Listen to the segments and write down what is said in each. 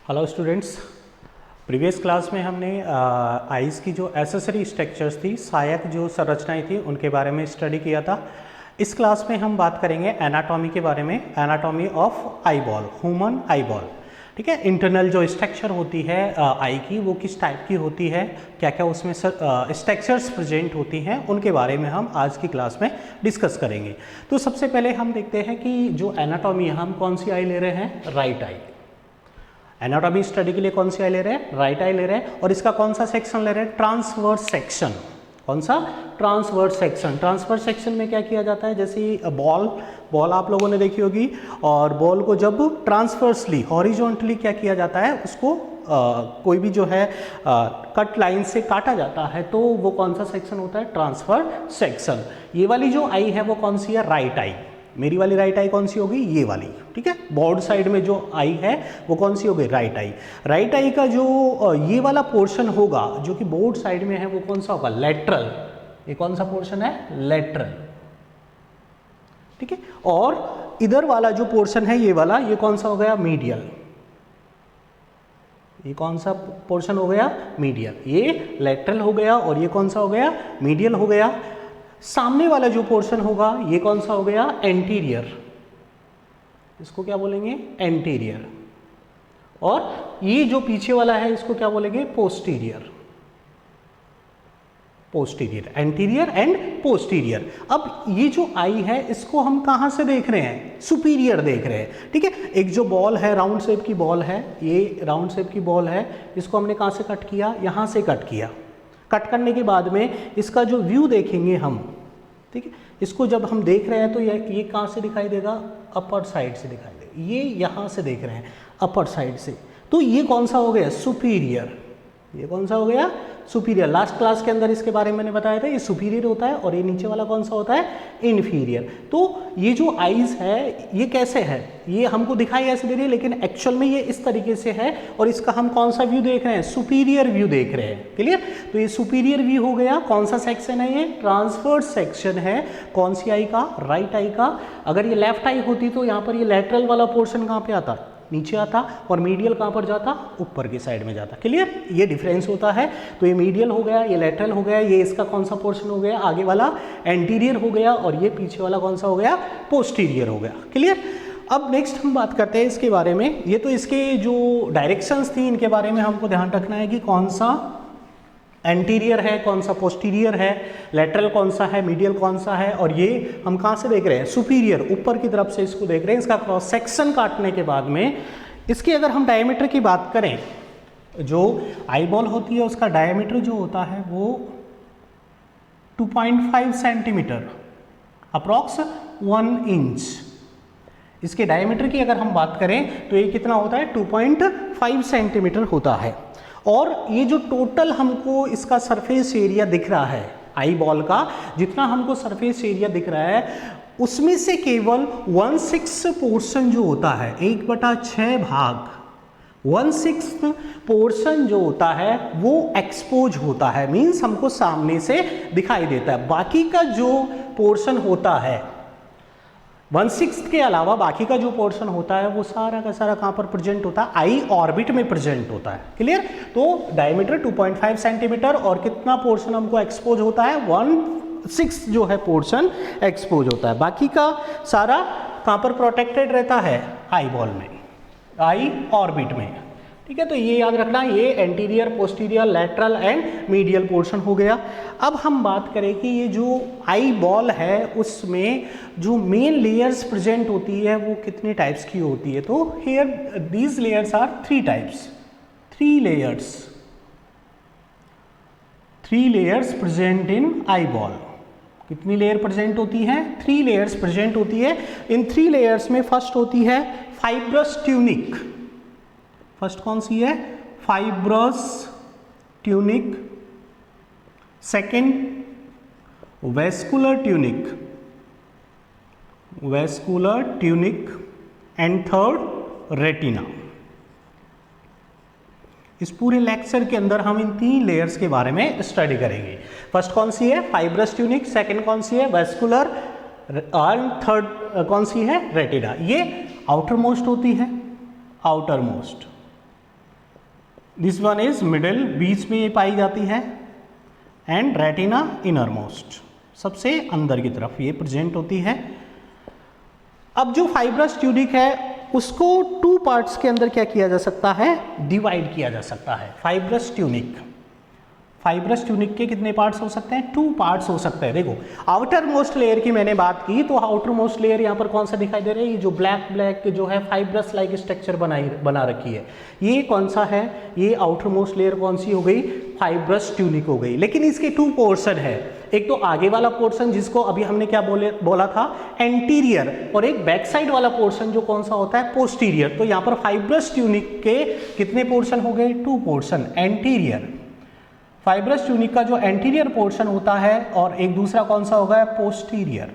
Hello students, previous class में हमने eyes की जो एसेसरी स्ट्रक्चर्स थी, सहायक जो संरचनाएं थी, उनके बारे में स्टडी किया था। इस क्लास में हम बात करेंगे एनाटॉमी के बारे में, anatomy of eye ball, human eye ball. ठीक है, इंटरनल जो स्ट्रक्चर होती है आई की, वो किस टाइप की होती है, क्या क्या उसमें स्ट्रक्चर्स प्रेजेंट होती हैं, उनके बारे में हम आज की क्लास में डिस्कस करेंगे। तो सबसे पहले हम देखते हैं कि जो एनाटॉमी है, हम कौन सी आई ले रहे हैं, राइट आई। एनाटॉमी स्टडी के लिए कौन सी आई ले रहे हैं, राइट आई ले रहे हैं। और इसका कौन सा सेक्शन ले रहे हैं, ट्रांसवर्स सेक्शन। कौन सा, ट्रांसवर्स सेक्शन। ट्रांसवर्स सेक्शन में क्या किया जाता है, जैसे बॉल आप लोगों ने देखी होगी, और बॉल को जब ट्रांसवर्सली हॉरिजॉन्टली क्या किया जाता है, उसको कोई भी जो है कट लाइन से काटा जाता है, तो वो कौन सा सेक्शन होता है, ट्रांसफर सेक्शन। ये वाली जो आई है वो कौन सी है, राइट आई। मेरी वाली राइट आई कौन सी होगी, ये वाली। ठीक है, बोर्ड साइड में जो आई है वो कौन सी होगी, राइट आई। राइट आई का जो ये वाला पोर्शन होगा जो कि बोर्ड साइड में है, वो कौन सा होगा, लेटरल। ये कौन सा पोर्शन है, लेटरल। ठीक है, और इधर वाला जो पोर्शन है, ये वाला, ये कौन सा हो गया, मीडियल। ये कौन सा पोर्शन हो गया, मीडियल। ये लेटरल हो गया और ये कौन सा हो गया, मीडियल हो गया। सामने वाला जो पोर्शन होगा, ये कौन सा हो गया, एंटीरियर। इसको क्या बोलेंगे, एंटीरियर। और ये जो पीछे वाला है, इसको क्या बोलेंगे, posterior. Posterior, anterior and posterior. अब ये जो आई है, इसको हम कहां से देख रहे हैं, सुपीरियर देख रहे हैं। ठीक है, एक जो बॉल है, राउंड शेप की बॉल है, ये राउंड शेप की बॉल है, इसको हमने कहां से कट किया, यहां से कट किया। कट करने के बाद में इसका जो व्यू देखेंगे हम, ठीक है, इसको जब हम देख रहे हैं तो ये कहाँ से दिखाई देगा, अपर साइड से दिखाई देगा। ये यहाँ से देख रहे हैं, अपर साइड से, तो ये कौन सा हो गया, सुपीरियर। ये कौन सा हो गया, सुपीरियर। लास्ट क्लास के अंदर इसके बारे में मैंने बताया था, ये सुपीरियर होता है और ये नीचे वाला कौन सा होता है, इन्फीरियर। तो ये जो आईज है, ये कैसे है, ये हमको दिखाई ऐसे दे रही है, लेकिन एक्चुअल में ये इस तरीके से है, और इसका हम कौन सा व्यू देख रहे हैं, सुपीरियर व्यू देख रहे हैं। क्लियर, तो ये सुपीरियर व्यू हो गया। कौन सा सेक्शन है, ये ट्रांसवर्स सेक्शन है। कौन सी आई का, राइट आई का। अगर ये लेफ्ट आई होती तो यहाँ पर ये लेटरल वाला पोर्शन कहाँ पे आता, नीचे आता, और मीडियल कहाँ पर जाता, ऊपर की साइड में जाता। क्लियर, ये डिफरेंस होता है। तो ये मीडियल हो गया, ये लेटरल हो गया, ये इसका कौन सा पोर्शन हो गया, आगे वाला एंटीरियर हो गया, और ये पीछे वाला कौन सा हो गया, पोस्टीरियर हो गया। क्लियर। अब नेक्स्ट हम बात करते हैं इसके बारे में। ये तो इसके जो डायरेक्शंस थी, इनके बारे में हमको ध्यान रखना है कि कौन सा एंटीरियर है, कौन सा पोस्टीरियर है, लेटरल कौन सा है, मीडियल कौन सा है। और ये हम कहाँ से देख रहे हैं, सुपीरियर, ऊपर की तरफ से इसको देख रहे हैं। इसका क्रॉस सेक्शन काटने के बाद में इसकी अगर हम डायमीटर की बात करें, जो आई बॉल होती है उसका डायमीटर जो होता है वो 2.5 सेंटीमीटर, अप्रॉक्स 1 इंच। इसके डायमीटर की अगर हम बात करें तो ये कितना होता है, 2.5 सेंटीमीटर होता है। और ये जो टोटल हमको इसका सरफेस एरिया दिख रहा है आई बॉल का, जितना हमको सरफेस एरिया दिख रहा है, उसमें से केवल 1/6 पोर्शन जो होता है, 1/6 भाग, 1/6 पोर्शन जो होता है वो एक्सपोज होता है, मीन्स हमको सामने से दिखाई देता है। बाकी का जो पोर्शन होता है, 1/6 के अलावा बाकी का जो पोर्शन होता है, वो सारा का सारा कहाँ पर प्रेजेंट होता है, आई ऑर्बिट में प्रेजेंट होता है। क्लियर। तो डायमीटर 2.5 सेंटीमीटर, और कितना पोर्शन हमको एक्सपोज होता है, 1/6 जो है पोर्शन एक्सपोज होता है। बाकी का सारा कहाँ पर प्रोटेक्टेड रहता है, आई बॉल में, आई ऑर्बिट में। ठीक है, तो ये याद रखना, ये anterior, posterior, lateral and medial portion हो गया। अब हम बात करें कि ये जो आई बॉल है, उसमें जो मेन लेयर्स प्रेजेंट होती है वो कितने टाइप्स की होती है। तो here these layers are 3 types, 3 layers present in eyeball. कितनी लेयर प्रेजेंट होती है, 3 लेयर्स प्रेजेंट होती है। इन 3 लेयर्स में फर्स्ट होती है फाइब्रस ट्यूनिक। फर्स्ट कौन सी है, fibrous tunic. Second vascular tunic, and third retina. इस पूरे लेक्चर के अंदर हम इन 3 लेयर्स के बारे में स्टडी करेंगे। फर्स्ट कौन सी है, फाइब्रस ट्यूनिक। सेकेंड कौन सी है, वेस्कुलर, और थर्ड कौन सी है, रेटिना। ये आउटर मोस्ट होती है, outer most. This one is middle, बीच में ये पाई जाती है, एंड रेटिना इनर मोस्ट, सबसे अंदर की तरफ ये प्रेजेंट होती है। अब जो फाइब्रस ट्यूनिक है उसको टू पार्ट्स के अंदर क्या किया जा सकता है, डिवाइड किया जा सकता है। फाइब्रस ट्यूनिक के कितने पार्ट्स हो सकते हैं, 2 पार्ट्स हो सकते हैं। देखो आउटर मोस्ट लेयर की मैंने बात की, तो आउटर मोस्ट लेयर यहाँ पर कौन सा दिखाई दे रहा है, ये जो ब्लैक जो है फाइब्रस लाइक स्ट्रक्चर बना रखी है, ये कौन सा है, ये आउटर मोस्ट लेयर कौन सी हो गई, फाइब्रस ट्यूनिक हो गई। लेकिन इसके 2 पोर्शन है, एक तो आगे वाला पोर्शन जिसको अभी हमने क्या बोला था एंटीरियर, और एक बैक साइड वाला पोर्शन जो कौन सा होता है, पोस्टीरियर। तो यहाँ पर फाइब्रस ट्यूनिक के कितने पोर्शन हो गए, 2 पोर्शन। एंटीरियर, फाइब्रस ट्यूनिक का जो एंटीरियर पोर्शन होता है, और एक दूसरा कौन सा होगा, पोस्टीरियर।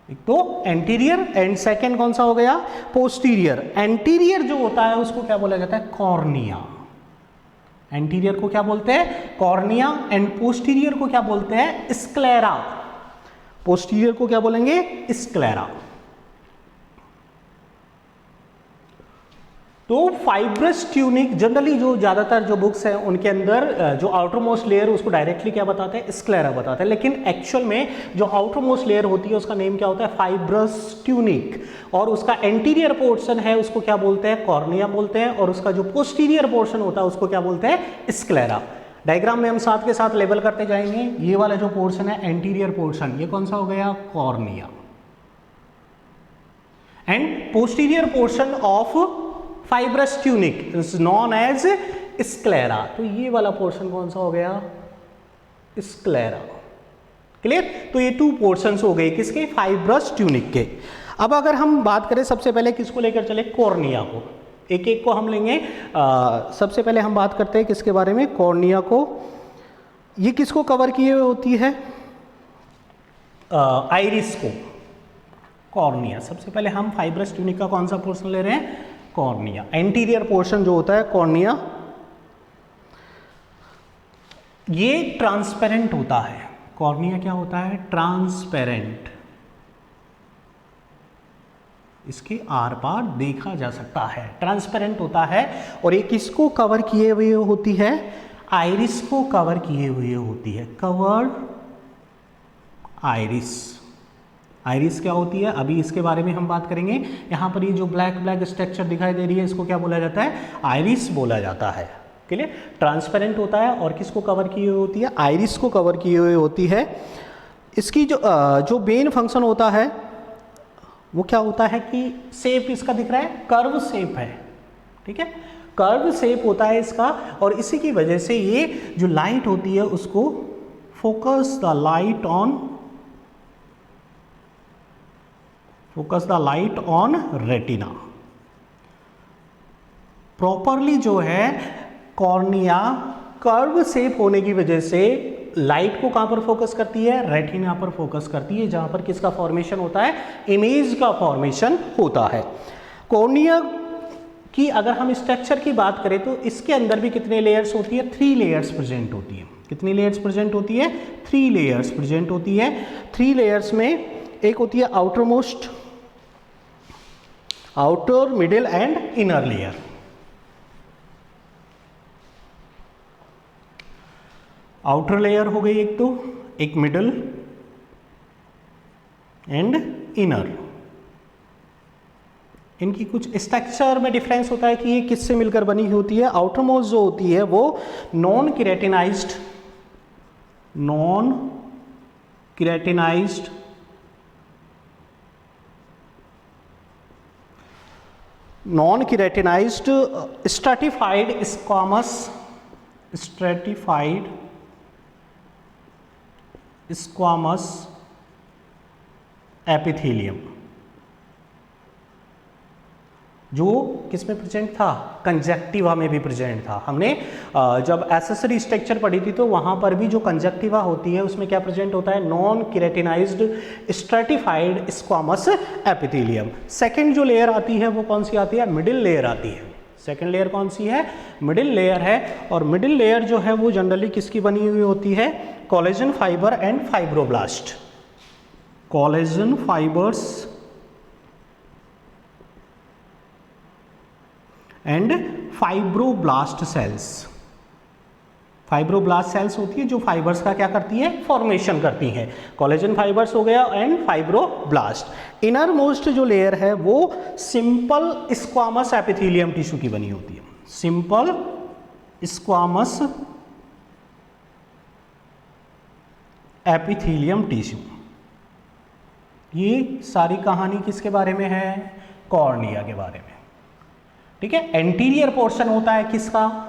एक तो एंटीरियर एंड सेकेंड कौन सा हो गया, पोस्टीरियर। एंटीरियर जो होता है उसको क्या बोला जाता है, कॉर्निया। एंटीरियर को क्या बोलते हैं, कॉर्निया, एंड पोस्टीरियर को क्या बोलते हैं, स्क्लेरा। पोस्टीरियर को क्या बोलेंगे, स्क्लेरा। तो फाइब्रस ट्यूनिक जनरली जो ज़्यादातर जो बुक्स हैं उनके अंदर जो आउटर मोस्ट लेयर उसको डायरेक्टली क्या बताते हैं, स्क्लेरा बताते हैं, लेकिन एक्चुअल में जो आउटर मोस्ट लेयर होती है उसका नेम क्या होता है, फाइब्रस ट्यूनिक, और उसका एंटीरियर पोर्शन है उसको क्या बोलते हैं, कॉर्निया बोलते हैं, और उसका जो पोस्टीरियर पोर्शन होता है उसको क्या बोलते हैं, स्क्लेरा। डायग्राम में हम साथ के साथ लेबल करते जाएंगे। ये वाला जो पोर्शन है एंटीरियर पोर्शन, ये कौन सा हो गया, cornea, and posterior portion of fibrous tunic is known as sclera. तो ये वाला पोर्शन कौन सा हो गया, स्क्लेरा। क्लियर। तो ये 2 पोर्शंस हो गए किसके, फाइब्रस ट्यूनिक के। अब अगर हम बात करें सबसे पहले किसको लेकर चले, कॉर्निया को। एक एक को हम लेंगे। सबसे पहले हम बात करते हैं किसके बारे में, कॉर्निया को। ये किसको कवर किए हुए होती है, आइरिस को। कॉर्निया, सबसे पहले हम फाइब्रस ट्यूनिक का कौन सा पोर्शन ले रहे हैं, कॉर्निया। एंटीरियर पोर्शन जो होता है कॉर्निया, ये ट्रांसपेरेंट होता है। कॉर्निया क्या होता है, ट्रांसपेरेंट, इसके आर पार देखा जा सकता है, ट्रांसपेरेंट होता है। और ये किसको कवर किए हुए होती है, आइरिस को कवर किए हुए होती है, कवर्ड आइरिस। आइरिस क्या होती है, अभी इसके बारे में हम बात करेंगे। यहाँ पर ये जो ब्लैक स्ट्रक्चर दिखाई दे रही है इसको क्या बोला जाता है, आइरिस बोला जाता है। क्लियर। ट्रांसपेरेंट होता है और किसको कवर की हुई होती है, आइरिस को कवर की हुई होती है। इसकी जो मेन फंक्शन होता है वो क्या होता है कि शेप इसका दिख रहा है, कर्व शेप है, ठीक है, कर्व शेप होता है इसका, और इसी की वजह से ये जो लाइट होती है उसको focus the light on retina. Properly जो है कॉर्निया कर्व शेप होने की वजह से लाइट को कहां पर फोकस करती है, रेटिना पर फोकस करती है, जहां पर किसका फॉर्मेशन होता है, इमेज का फॉर्मेशन होता है। कॉर्निया की अगर हम स्ट्रक्चर की बात करें तो इसके अंदर भी कितने लेयर्स होती है, 3 लेयर्स प्रेजेंट होती है। कितनी लेयर्स प्रेजेंट होती है, 3 लेयर्स प्रेजेंट होती है। 3 लेयर्स में एक होती है outer most, outer, middle and inner layer. Outer layer हो गई एक, तो एक मिडिल एंड इनर। इनकी कुछ स्ट्रक्चर में डिफरेंस होता है कि ये किससे मिलकर बनी होती है। आउटर मोस्ट जो होती है वो non keratinized stratified squamous epithelium, जो किसमें प्रेजेंट था, कंजक्टिवा में भी प्रेजेंट था। हमने जब एक्सेसरी स्ट्रक्चर पढ़ी थी तो वहां पर भी जो कंजक्टिवा होती है उसमें क्या प्रेजेंट होता है, non keratinized stratified squamous epithelium. Second जो लेयर आती है वो कौन सी आती है, मिडिल लेयर आती है। सेकंड लेयर कौन सी है, मिडिल लेयर है। और मिडिल लेयर जो है वो जनरली किसकी बनी हुई होती है, collagen fibre and fibroblast. Collagen fibres and fibroblast sales. Fibroblast sales होती है जो फाइबर्स का क्या करती है, फॉर्मेशन करती हैं। कोलेजन फाइबर्स हो गया एंड फाइब्रोब्लास्ट। इनर मोस्ट जो लेयर है वो सिंपल स्क्वामस एपिथेलियम टिश्यू की बनी होती है। Simple squamous epithelium tissue. ये सारी कहानी किसके बारे में है, कॉर्निया के बारे में। ठीक है, एंटीरियर पोर्शन होता है किसका,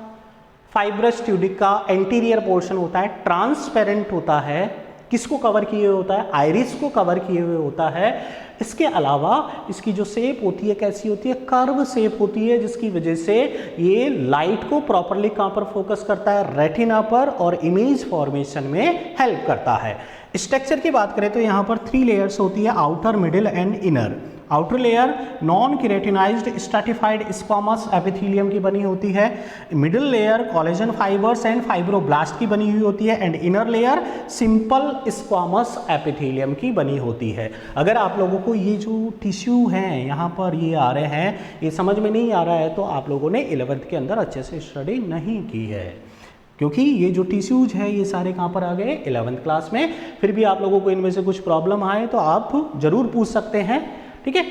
फाइब्रस ट्यूडिक का एंटीरियर पोर्शन होता है, ट्रांसपेरेंट होता है, किसको कवर किए हुए होता है, आइरिस को कवर किए हुए होता है। इसके अलावा इसकी जो शेप होती है कैसी होती है, कर्व शेप होती है, जिसकी वजह से ये लाइट को प्रॉपरली कहाँ पर फोकस करता है, रेटिना पर, और इमेज फॉर्मेशन में हेल्प करता है। स्ट्रक्चर की बात करें तो यहाँ पर 3 लेयर्स होती है, outer, middle and inner. Outer layer non keratinized stratified squamous epithelium की बनी होती है, middle layer collagen fibres and fibroblast की बनी हुई होती है, and inner layer simple squamous epithelium की बनी होती है। अगर आप लोगों को ये जो टिश्यू हैं यहाँ पर ये आ रहे हैं, ये समझ में नहीं आ रहा है तो आप लोगों ने 11th के अंदर अच्छे से स्टडी नहीं की है, क्योंकि ये जो टिश्यूज है ये सारे कहाँ पर आ गए, 11th क्लास में। फिर भी आप लोगों को इनमें से कुछ प्रॉब्लम आए तो आप जरूर पूछ सकते हैं। ठीक है,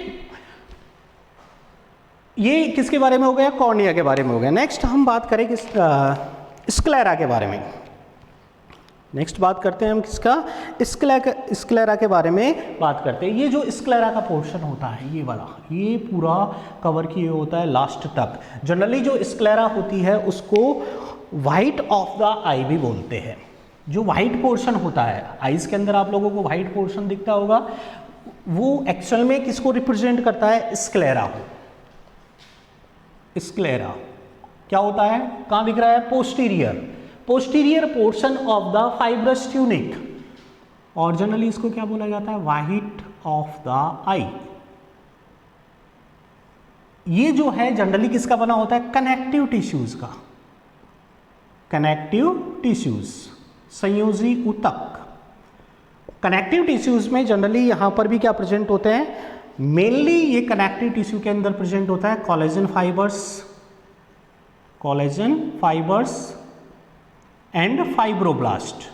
ये किसके बारे में हो गया, कॉर्निया के बारे में हो गया। नेक्स्ट हम बात करें किस, स्क्लेरा के बारे में। नेक्स्ट बात करते हैं हम किसका, स्क्लेरा के बारे में बात करते हैं। ये जो स्क्लेरा का पोर्शन होता है ये वाला, ये पूरा कवर किए होता है लास्ट तक। जनरली जो स्क्लेरा होती है उसको व्हाइट ऑफ द आई भी बोलते हैं। जो व्हाइट पोर्शन होता है आईज के अंदर, आप लोगों को व्हाइट पोर्शन दिखता होगा, वो एक्चुअल में किसको रिप्रेजेंट करता है, स्क्लेरा को। स्क्लेरा क्या होता है, कहां दिख रहा है, posterior portion of the fibrous tunic, और जनरली इसको क्या बोला जाता है, व्हाइट ऑफ द आई। ये जो है जनरली किसका बना होता है, कनेक्टिव टिश्यूज का, कनेक्टिव टिश्यूज, संयोजी ऊतक। कनेक्टिव टिश्यूज में जनरली यहां पर भी क्या प्रेजेंट होते हैं, मेनली ये कनेक्टिव टिश्यू के अंदर प्रेजेंट होता है कोलेजन फाइबर्स एंड फाइब्रोब्लास्ट।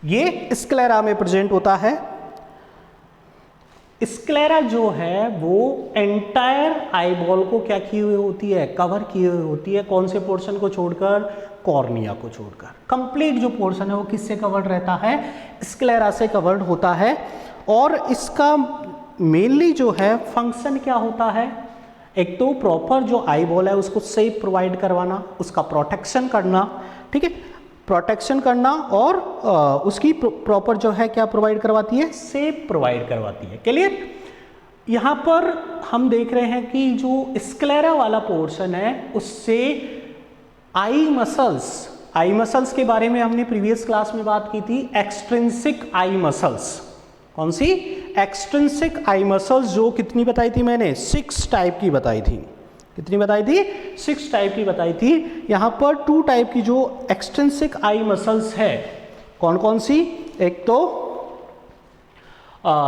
ये स्क्लेरा में प्रेजेंट होता है। स्क्लेरा जो है वो एंटायर आईबॉल को क्या किए हुए होती है, कवर किए हुए होती है। कौन से पोर्शन को छोड़कर, कॉर्निया को छोड़कर। कंप्लीट जो पोर्शन है वो किससे कवर्ड रहता है, स्क्लेरा से कवर्ड होता है। और इसका मेनली जो है फंक्शन क्या होता है, एक तो प्रॉपर जो आईबॉल है उसको शेप प्रोवाइड करवाना, उसका प्रोटेक्शन करना, ठीक है, प्रोटेक्शन करना, और उसकी प्रॉपर जो है क्या प्रोवाइड करवाती है, शेप प्रोवाइड करवाती है। क्लियर। यहाँ पर हम देख रहे हैं कि जो स्क्लेरा वाला पोर्शन है उससे आई मसल्स के बारे में हमने प्रीवियस क्लास में बात की थी। एक्सट्रिंसिक आई मसल्स, कौन सी, एक्सट्रिंसिक आई मसल्स, जो कितनी बताई थी मैंने, 6 टाइप की बताई थी। कितनी बताई थी, 6 टाइप की बताई थी। यहाँ पर 2 टाइप की जो एक्सट्रिंसिक आई मसल्स है, कौन कौन सी, एक तो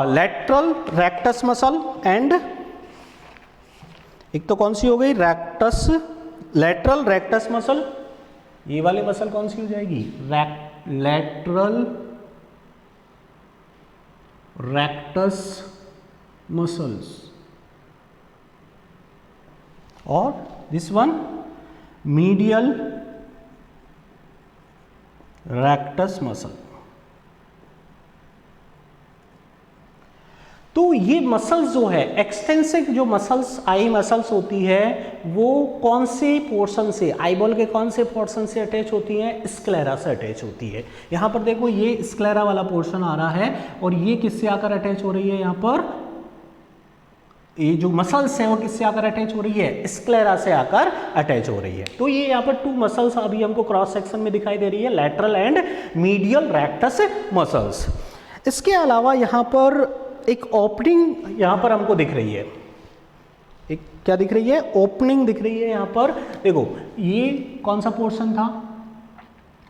लैटरल रेक्टस मसल, एंड एक तो कौन सी हो गई, लैटरल रेक्टस मसल। ये वाली मसल कौन सी हो जाएगी, लैटरल रेक्टस मसल्स, और this one medial rectus muscle. तो ये मसल्स जो है, एक्सटेंसिव जो मसल्स, आई मसल्स होती है, वो कौन से पोर्शन से, आईबॉल के कौन से पोर्शन से अटैच होती हैं, स्क्लेरा से अटैच होती है। यहाँ पर देखो ये स्क्लेरा वाला पोर्शन आ रहा है, और ये किससे आकर अटैच हो रही है, यहाँ पर ये जो मसल्स है वो किससे आकर अटैच हो रही है, स्क्लेरा से आकर अटैच हो रही है। तो ये यहाँ पर 2 मसल्स अभी हमको क्रॉस सेक्शन में दिखाई दे रही है, lateral and medial rectus muscles. इसके अलावा यहाँ पर एक ओपनिंग यहाँ पर हमको दिख रही है, एक क्या दिख रही है, ओपनिंग दिख रही है। यहाँ पर देखो ये कौन सा पोर्शन था,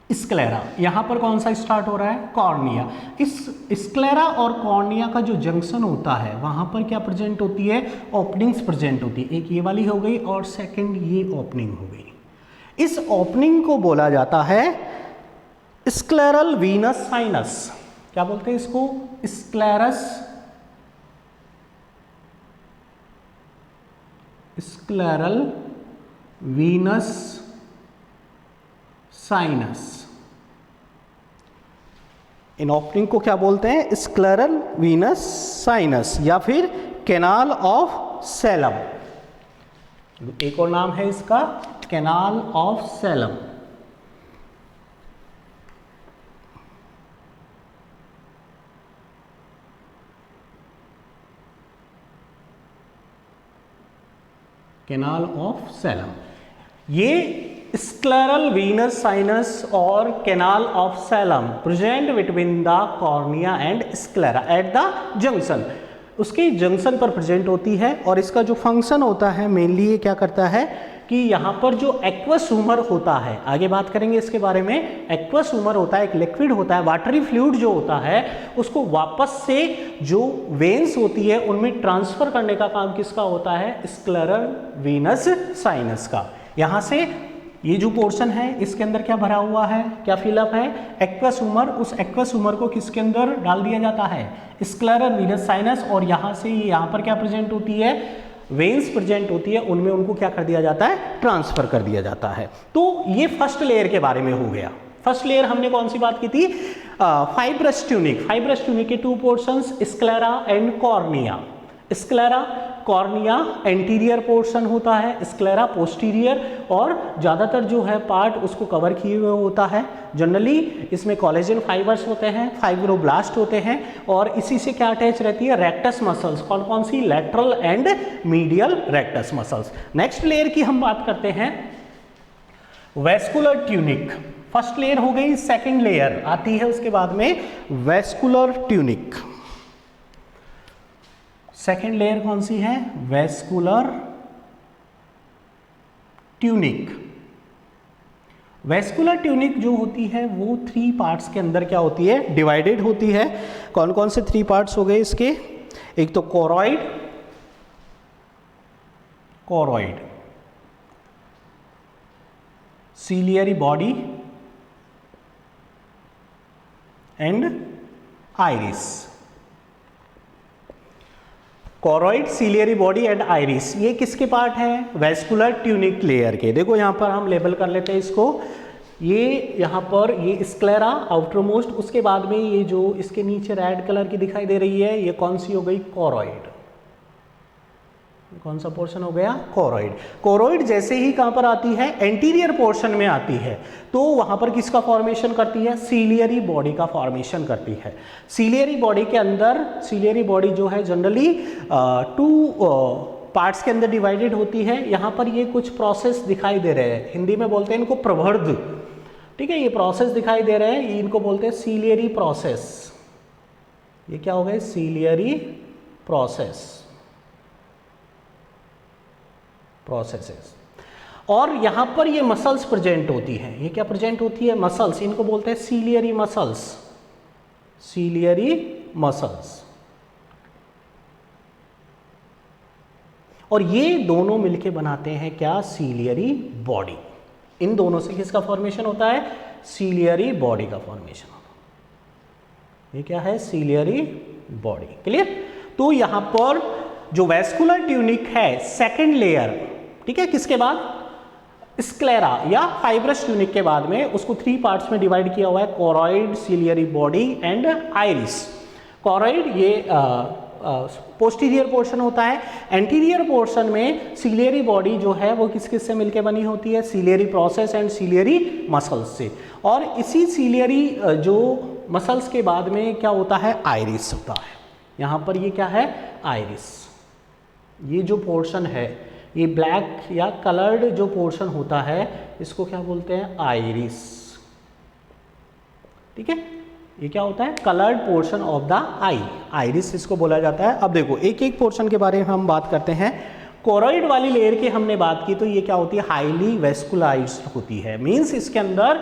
स्क्लेरा, यहां पर कौन सा स्टार्ट हो रहा है, कॉर्निया। इस स्क्लेरा और कॉर्निया का जो जंक्शन होता है वहां पर क्या प्रेजेंट होती है, ओपनिंग्स प्रेजेंट होती है। एक ये वाली हो गई और सेकंड ये ओपनिंग हो गई। इस ओपनिंग को बोला जाता है स्क्लेरल वीनस साइनस। क्या बोलते हैं इसको, स्क्लेरल वीनस साइनस। इन ओपनिंग को क्या बोलते हैं, स्क्लेरल वीनस साइनस या फिर कैनाल ऑफ सेलम। एक और नाम है इसका, canal of Salem. Canal of Salem. ये स्क्लेरल वीनस साइनस और canal of Salem present between the cornea and sclera at the junction, उसके जंक्शन पर प्रेजेंट होती है। और इसका जो फंक्शन होता है मेनली ये क्या करता है कि यहाँ पर जो एक्वस ह्यूमर होता है, आगे बात करेंगे इसके बारे में, एक्वस ह्यूमर होता है, एक लिक्विड होता है, वाटरी फ्लूइड जो होता है उसको वापस से जो वेन्स होती है उनमें ट्रांसफर करने का काम किसका होता है, स्क्लेरल वीनस साइनस का। यहाँ से ये जो पोर्शन है इसके अंदर क्या भरा हुआ है, क्या फिलअप है, एक्वस ह्यूमर। उस एक्वस ह्यूमर को किसके अंदर डाल दिया जाता है, स्क्लेरल वीनस साइनस। और यहाँ से यहाँ पर क्या प्रेजेंट होती है, वेन्स प्रेजेंट होती है, उनमें उनको क्या कर दिया जाता है, ट्रांसफर कर दिया जाता है। तो ये फर्स्ट लेयर के बारे में हो गया। फर्स्ट लेयर हमने कौन सी बात की थी, फाइब्रस ट्यूनिक। फाइब्रस ट्यूनिक के two portions, sclera and cornea. Sclera cornea anterior portion होता है, स्क्लेरा पोस्टीरियर, और ज़्यादातर जो है पार्ट उसको कवर किए हुए होता है। जनरली इसमें कोलेजन फाइबर्स होते हैं, फाइब्रोब्लास्ट होते हैं, और इसी से क्या अटैच रहती है, रेक्टस मसल्स। कौन कौन सी, lateral and medial rectus muscles. Next layer की हम बात करते हैं, वेस्कुलर ट्यूनिक। फर्स्ट लेयर हो गई, सेकेंड लेयर आती है उसके बाद में वेस्कुलर ट्यूनिक। सेकेंड लेयर कौन सी है, वेस्कुलर ट्यूनिक। वेस्कुलर ट्यूनिक जो होती है वो 3 पार्ट्स के अंदर क्या होती है, डिवाइडेड होती है। कौन कौन से 3 पार्ट्स हो गए इसके, एक तो choroid, ciliary body and iris. Choroid, ciliary body and iris, ये किसके पार्ट हैं, वेस्कुलर ट्यूनिक लेयर के। देखो यहाँ पर हम लेबल कर लेते हैं इसको, ये यहाँ पर ये स्क्लेरा आउटर मोस्ट, उसके बाद में ये जो इसके नीचे रेड कलर की दिखाई दे रही है ये कौन सी हो गई, कोरॉइड। कौन सा पोर्शन हो गया, कोरॉइड। कोरॉइड जैसे ही कहां पर आती है, एंटीरियर पोर्शन में आती है, तो वहां पर किसका फॉर्मेशन करती है, सीलियरी बॉडी का फॉर्मेशन करती है। सीलियरी बॉडी के अंदर, सीलियरी बॉडी जो है जनरली 2 पार्ट्स के अंदर डिवाइडेड होती है। यहां पर ये कुछ प्रोसेस दिखाई दे रहे हैं, हिंदी में बोलते हैं इनको प्रवर्ध, ठीक है। ये प्रोसेस दिखाई दे रहे हैं, इनको बोलते हैं सीलियरी प्रोसेस। ये क्या हो गए, सीलियरी प्रोसेसेस। और यहां पर ये मसल्स प्रेजेंट होती हैं, ये क्या प्रेजेंट होती है, मसल्स, इनको बोलते हैं सीलियरी मसल्स, सीलियरी मसल्स। और ये दोनों मिलके बनाते हैं क्या, सीलियरी बॉडी। इन दोनों से किसका फॉर्मेशन होता है, सीलियरी बॉडी का फॉर्मेशन होता है। ये क्या है, सीलियरी बॉडी, क्लियर। तो यहां पर जो वेस्कुलर ट्यूनिक है सेकंड लेयर, ठीक है, किसके बाद, स्क्लेरा या फाइब्रस ट्यूनिक के बाद में, उसको 3 पार्ट्स में डिवाइड किया हुआ है, choroid, ciliary body and iris. Choroid ये पोस्टीरियर पोर्शन होता है। एंटीरियर पोर्शन में सीलियरी बॉडी जो है वो किस किस से मिलकर बनी होती है, ciliary process and ciliary muscles से। और इसी सीलियरी जो मसल्स के बाद में क्या होता है, आइरिस होता है। यहाँ पर ये क्या है, आइरिस। ये जो पोर्शन है, ये ब्लैक या कलर्ड जो पोर्शन होता है, इसको क्या बोलते हैं, आइरिस, ठीक है। ये क्या होता है, coloured portion of the I, iris इसको बोला जाता है। अब देखो एक एक पोर्शन के बारे में हम बात करते हैं। कोरॉइड वाली लेयर की हमने बात की, तो ये क्या होती है, हाईली वेस्कुलाइज्ड होती है। मींस इसके अंदर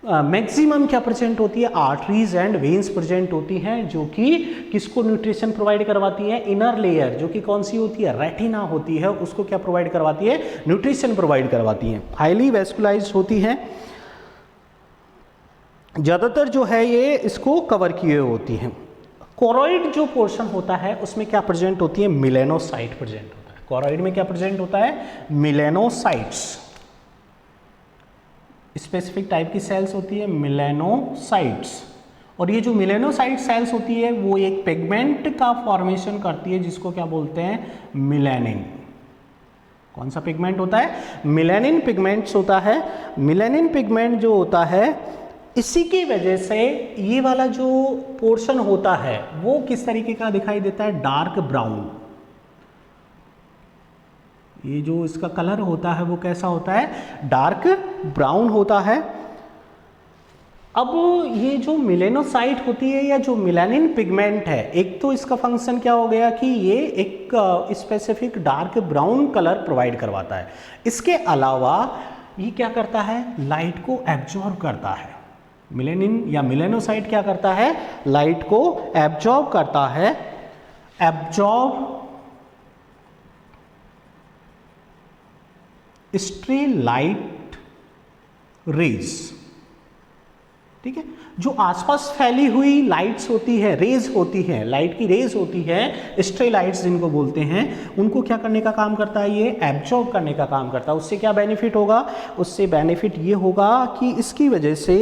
मैक्सिमम क्या प्रेजेंट होती है, आर्टरीज एंड वेन्स प्रेजेंट होती हैं, जो कि किसको न्यूट्रिशन प्रोवाइड करवाती है, इनर लेयर जो कि कौन सी होती है, रेटिना होती है, उसको क्या प्रोवाइड करवाती है, न्यूट्रिशन प्रोवाइड करवाती है। हाईली वेस्कुलाइज्ड होती हैं, ज़्यादातर जो है ये इसको कवर किए होती हैं। कोरोइड जो पोर्शन होता है उसमें क्या प्रेजेंट होती है, मिलेनोसाइट प्रेजेंट होता है। कोरोइड में क्या प्रेजेंट होता है, मिलेनोसाइट्स, स्पेसिफिक टाइप की सेल्स होती है मिलेनोसाइट्स। और ये जो मिलेनोसाइट सेल्स होती है वो एक पिगमेंट का फॉर्मेशन करती है जिसको क्या बोलते हैं, मिलेनिन। कौन सा पिगमेंट होता है, मिलेनिन पिगमेंट्स होता है। मिलेनिन पिगमेंट जो होता है, इसी की वजह से ये वाला जो पोर्शन होता है वो किस तरीके का दिखाई देता है, डार्क ब्राउन। ये जो इसका कलर होता है वो कैसा होता है, डार्क ब्राउन होता है। अब ये जो मिलेनोसाइट होती है या जो मिलेनिन पिगमेंट है, एक तो इसका फंक्शन क्या हो गया कि ये एक specific dark brown colour provide करवाता है। इसके अलावा ये क्या करता है, लाइट को एब्जॉर्ब करता है। मिलेनिन या मिलेनोसाइट क्या करता है, लाइट को एब्जॉर्ब करता है, एब्जॉर्ब स्ट्रे लाइट रेज, ठीक है। जो आसपास फैली हुई लाइट्स होती है, रेज होती है, लाइट की रेज होती है, स्ट्रे लाइट्स जिनको बोलते हैं, उनको क्या करने का काम करता है, ये एब्जॉर्ब करने का काम करता है। उससे क्या बेनिफिट होगा, उससे बेनिफिट ये होगा कि इसकी वजह से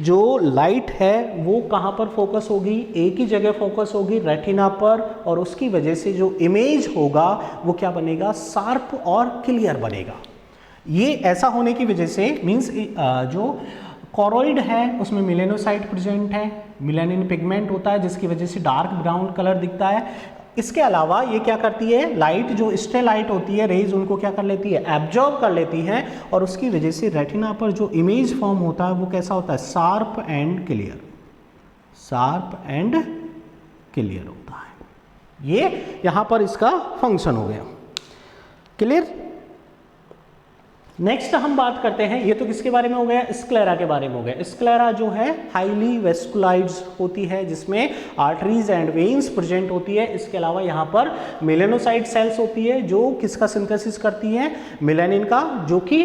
जो लाइट है वो कहाँ पर फोकस होगी, एक ही जगह फोकस होगी, रेटिना पर, और उसकी वजह से जो इमेज होगा वो क्या बनेगा, शार्प और क्लियर बनेगा। ये ऐसा होने की वजह से मीन्स जो कोरोइड है उसमें मिलेनोसाइट प्रेजेंट है, मिलेनिन पिगमेंट होता है जिसकी वजह से डार्क ब्राउन कलर दिखता है। इसके अलावा ये क्या करती है, लाइट जो स्ट्रे लाइट होती है, रेज, उनको क्या कर लेती है, एब्जॉर्ब कर लेती है, और उसकी वजह से रेटिना पर जो इमेज फॉर्म होता है वो कैसा होता है, sharp and clear, sharp and clear होता है। ये यहाँ पर इसका फंक्शन हो गया, क्लियर। नेक्स्ट हम बात करते हैं, ये तो किसके बारे में हो गया, स्क्लेरा के बारे में हो गया। स्क्लेरा जो है हाईली वेस्कुलाइज्ड होती है जिसमें आर्टरीज एंड वेन्स प्रेजेंट होती है। इसके अलावा यहाँ पर मेलेनोसाइट सेल्स होती है जो किसका सिंथेसिस करती है, मिलेनिन का, जो कि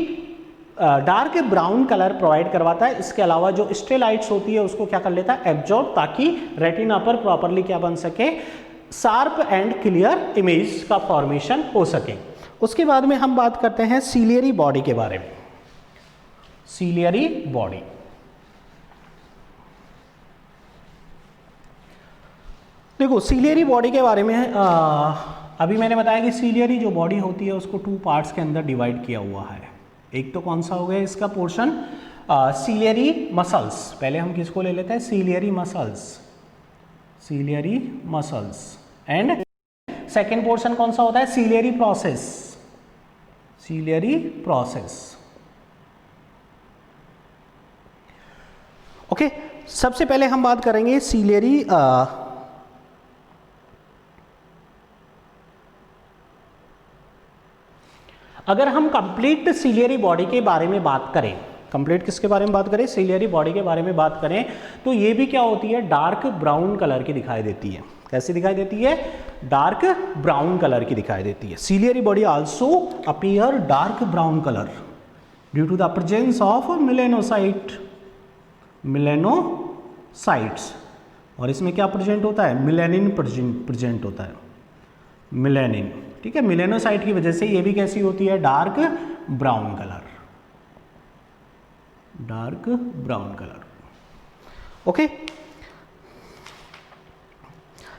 डार्क ब्राउन कलर प्रोवाइड करवाता है। इसके अलावा जो स्ट्रे लाइट्स होती है उसको क्या कर लेता है, एब्जॉर्ब, ताकि रेटिना पर प्रॉपरली क्या बन सके, शार्प एंड क्लियर इमेज का फॉर्मेशन हो सके। उसके बाद में हम बात करते हैं सीलियरी बॉडी के बारे में। सीलियरी बॉडी, देखो सीलियरी बॉडी के बारे में अभी मैंने बताया कि सीलियरी जो बॉडी होती है उसको 2 पार्ट्स के अंदर डिवाइड किया हुआ है। एक तो कौन सा हो गया इसका पोर्शन, सीलियरी मसल्स। पहले हम किसको ले लेते हैं, ciliary muscles, ciliary muscles. And second portion कौन सा होता है, ciliary process, ciliary process. Okay, सबसे पहले हम बात करेंगे सीलियरी अगर हम कंप्लीट सीलियरी बॉडी के बारे में बात करें, कंप्लीट किसके बारे में बात करें, सीलियरी बॉडी के बारे में बात करें, तो ये भी क्या होती है, डार्क ब्राउन कलर की दिखाई देती है। कैसी दिखाई देती है, डार्क ब्राउन कलर की दिखाई देती है। Ciliary body also appear dark brown colour due to the presence of melanocyte, melanocytes. और इसमें क्या प्रेजेंट होता है, मिलेनिन प्रेजेंट होता है, मिलेनिन, ठीक है। मिलेनोसाइट की वजह से ये भी कैसी होती है, dark brown colour, dark brown colour. Okay,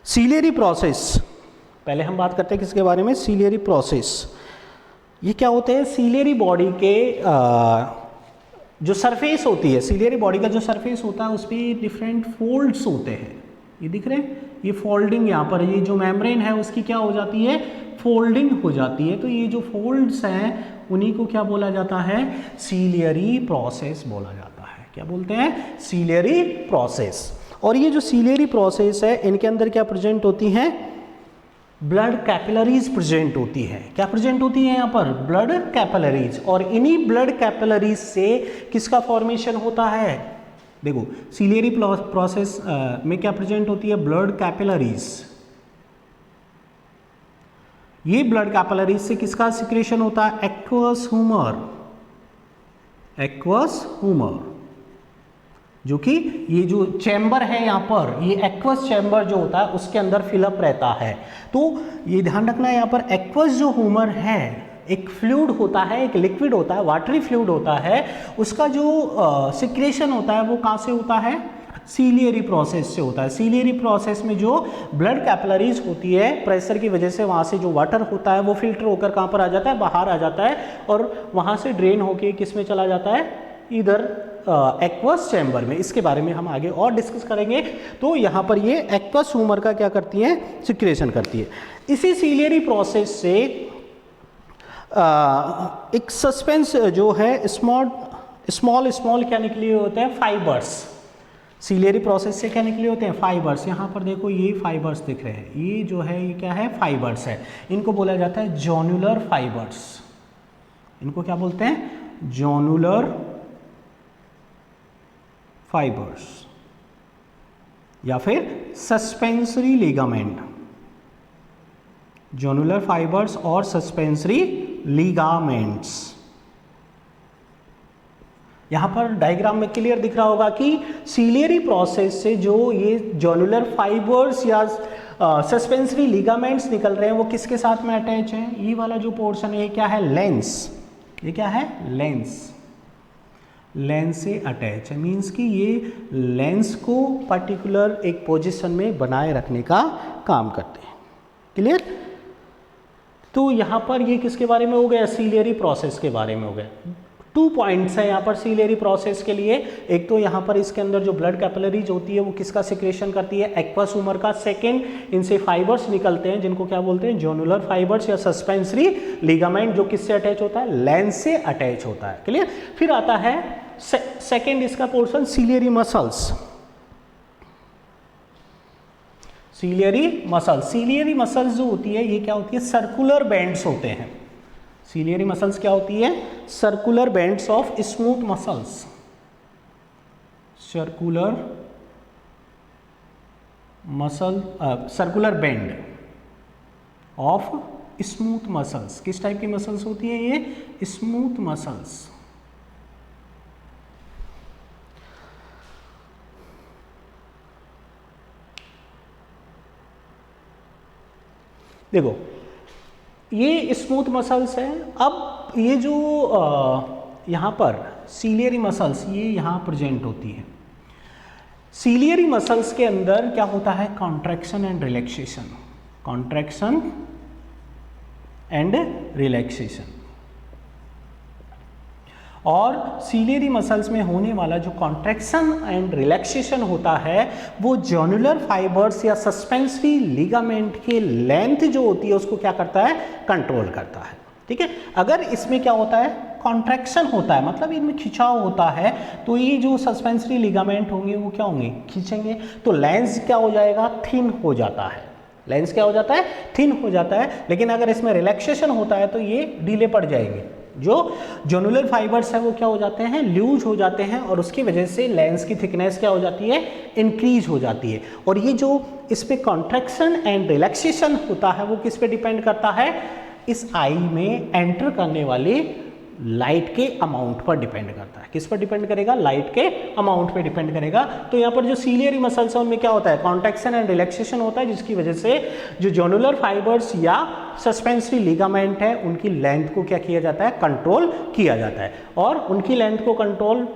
ciliary process, पहले हम बात करते हैं किसके बारे में, सीलियरी प्रोसेस। ये क्या होते हैं, सीलियरी बॉडी के जो सरफेस होती है, सीलियरी बॉडी का जो सरफेस होता है उस पर डिफरेंट फोल्ड्स होते हैं। ये दिख रहे हैं, ये फोल्डिंग यहाँ पर, ये जो मेम्ब्रेन है उसकी क्या हो जाती है, फोल्डिंग हो जाती है। तो ये जो फोल्ड्स हैं उन्हीं को क्या बोला जाता है, सीलियरी प्रोसेस बोला जाता है। क्या बोलते हैं, सीलियरी प्रोसेस। और ये जो सीलियरी प्रोसेस है इनके अंदर क्या प्रेजेंट होती हैं, ब्लड कैपिलरीज प्रेजेंट होती है। क्या प्रेजेंट होती है यहाँ पर? Blood capillaries. और इन्हीं ब्लड कैपिलरीज से किसका फॉर्मेशन होता है? देखो सीलियरी प्रोसेस में क्या प्रेजेंट होती है? Blood capillaries. ये ब्लड कैपिलरीज से किसका सिक्रेशन होता है? Aqueous humour. एक्वस ह्यूमर, जो कि ये जो चैम्बर है यहाँ पर, ये एक्वस चैम्बर जो होता है उसके अंदर फिलअप रहता है। तो ये ध्यान रखना है यहाँ पर एक्वस जो ह्यूमर है एक फ्लूइड होता है, एक लिक्विड होता है, वाटरी फ्लूइड होता है। उसका जो सिक्रेशन होता है वो कहाँ से होता है? सीलियरी प्रोसेस से होता है। सीलियरी प्रोसेस में जो ब्लड कैपिलरीज होती है प्रेशर की वजह से वहाँ से जो वाटर होता है वो फिल्टर होकर कहाँ पर आ जाता है? बाहर आ जाता है और वहाँ से ड्रेन होके किस में चला जाता है? इधर एक्वस चैम्बर में। इसके बारे में हम आगे और डिस्कस करेंगे। तो यहाँ पर ये एक्वस ह्यूमर का क्या करती है? सिक्रेशन करती है। इसी सीलियरी प्रोसेस से एक सस्पेंस जो है स्मॉल क्या निकले होते हैं? फाइबर्स। सीलियरी प्रोसेस से क्या निकले होते हैं? फाइबर्स। यहाँ पर देखो ये फाइबर्स दिख रहे हैं, ये जो है ये क्या है? फाइबर्स है। इनको बोला जाता है जॉन्युलर फाइबर्स। इनको क्या बोलते हैं? जॉन्युलर फाइबर्स या फिर सस्पेंसरी लिगामेंट। जॉन्युलर फाइबर्स और सस्पेंसरी लिगामेंट्स। यहां पर डायग्राम में क्लियर दिख रहा होगा कि सीलियरी प्रोसेस से जो ये जॉन्युलर फाइबर्स या सस्पेंसरी लिगामेंट्स निकल रहे हैं वो किसके साथ में अटैच है? ये वाला जो पोर्शन है ये क्या है? लेंस। ये क्या है? लेंस। लेंस से अटैच है, मीन्स कि ये लेंस को पर्टिकुलर एक पोजीशन में बनाए रखने का काम करते हैं। क्लियर? तो यहाँ पर ये किसके बारे में हो गया? सीलियरी प्रोसेस के बारे में हो गया। 2 पॉइंट्स हैं यहाँ पर सीलियरी प्रोसेस के लिए। एक तो यहाँ पर इसके अंदर जो ब्लड कैपिलरीज होती है वो किसका सिक्रेशन करती है? एक्वस ह्यूमर का। सेकेंड, इनसे फाइबर्स निकलते हैं जिनको क्या बोलते हैं? जॉन्युलर फाइबर्स या सस्पेंसरी लिगामेंट, जो किससे अटैच होता है? लेंस से अटैच होता है। क्लियर? फिर आता है सेकेंड इसका portion ciliary muscles. Ciliary muscles. Ciliary muscles जो होती है ये क्या होती है? सर्कुलर बैंड्स होते हैं। सीलियरी मसल्स क्या होती है? Circular bands of smooth muscles. Circular muscle, circular band of smooth muscles. किस टाइप की मसल्स होती है ये? Smooth muscles. देखो ये स्मूथ मसल्स हैं। अब ये जो यहाँ पर सीलियरी मसल्स ये यहाँ प्रेजेंट होती है। सीलियरी मसल्स के अंदर क्या होता है? Contraction and relaxation. Contraction and relaxation. और सीलियरी मसल्स में होने वाला जो कॉन्ट्रैक्शन एंड रिलैक्सेशन होता है वो जॉन्युलर फाइबर्स या सस्पेंसरी लिगामेंट के लेंथ जो होती है उसको क्या करता है? कंट्रोल करता है। ठीक है? अगर इसमें क्या होता है? कॉन्ट्रैक्शन होता है, मतलब इनमें खिंचाव होता है, तो ये जो सस्पेंसरी लिगामेंट होंगे वो क्या होंगे? खींचेंगे, तो लेंस क्या हो जाएगा? थिन हो जाता है। लेंस क्या हो जाता है? थिन हो जाता है। लेकिन अगर इसमें रिलैक्सेशन होता है तो ये ढीले पड़ जाएंगे। जो जॉन्युलर फाइबर्स है वो क्या हो जाते हैं? लूज हो जाते हैं और उसकी वजह से लेंस की थिकनेस क्या हो जाती है? इंक्रीज हो जाती है। और ये जो इस पे कॉन्ट्रैक्शन एंड रिलैक्सेशन होता है वो किस पे डिपेंड करता है? इस आई में एंटर करने वाले लाइट के अमाउंट पर डिपेंड करता है। किस पर डिपेंड करेगा? लाइट के अमाउंट पे डिपेंड करेगा। तो यहाँ पर जो सीलियरी मसल्स है उनमें क्या होता है? कॉन्ट्रैक्शन एंड रिलैक्सेशन होता है, जिसकी वजह से जो जॉन्युलर फाइबर्स या सस्पेंसरी लिगामेंट है उनकी लेंथ को क्या किया जाता है? कंट्रोल किया जाता है। और उनकी लेंथ को कंट्रोल,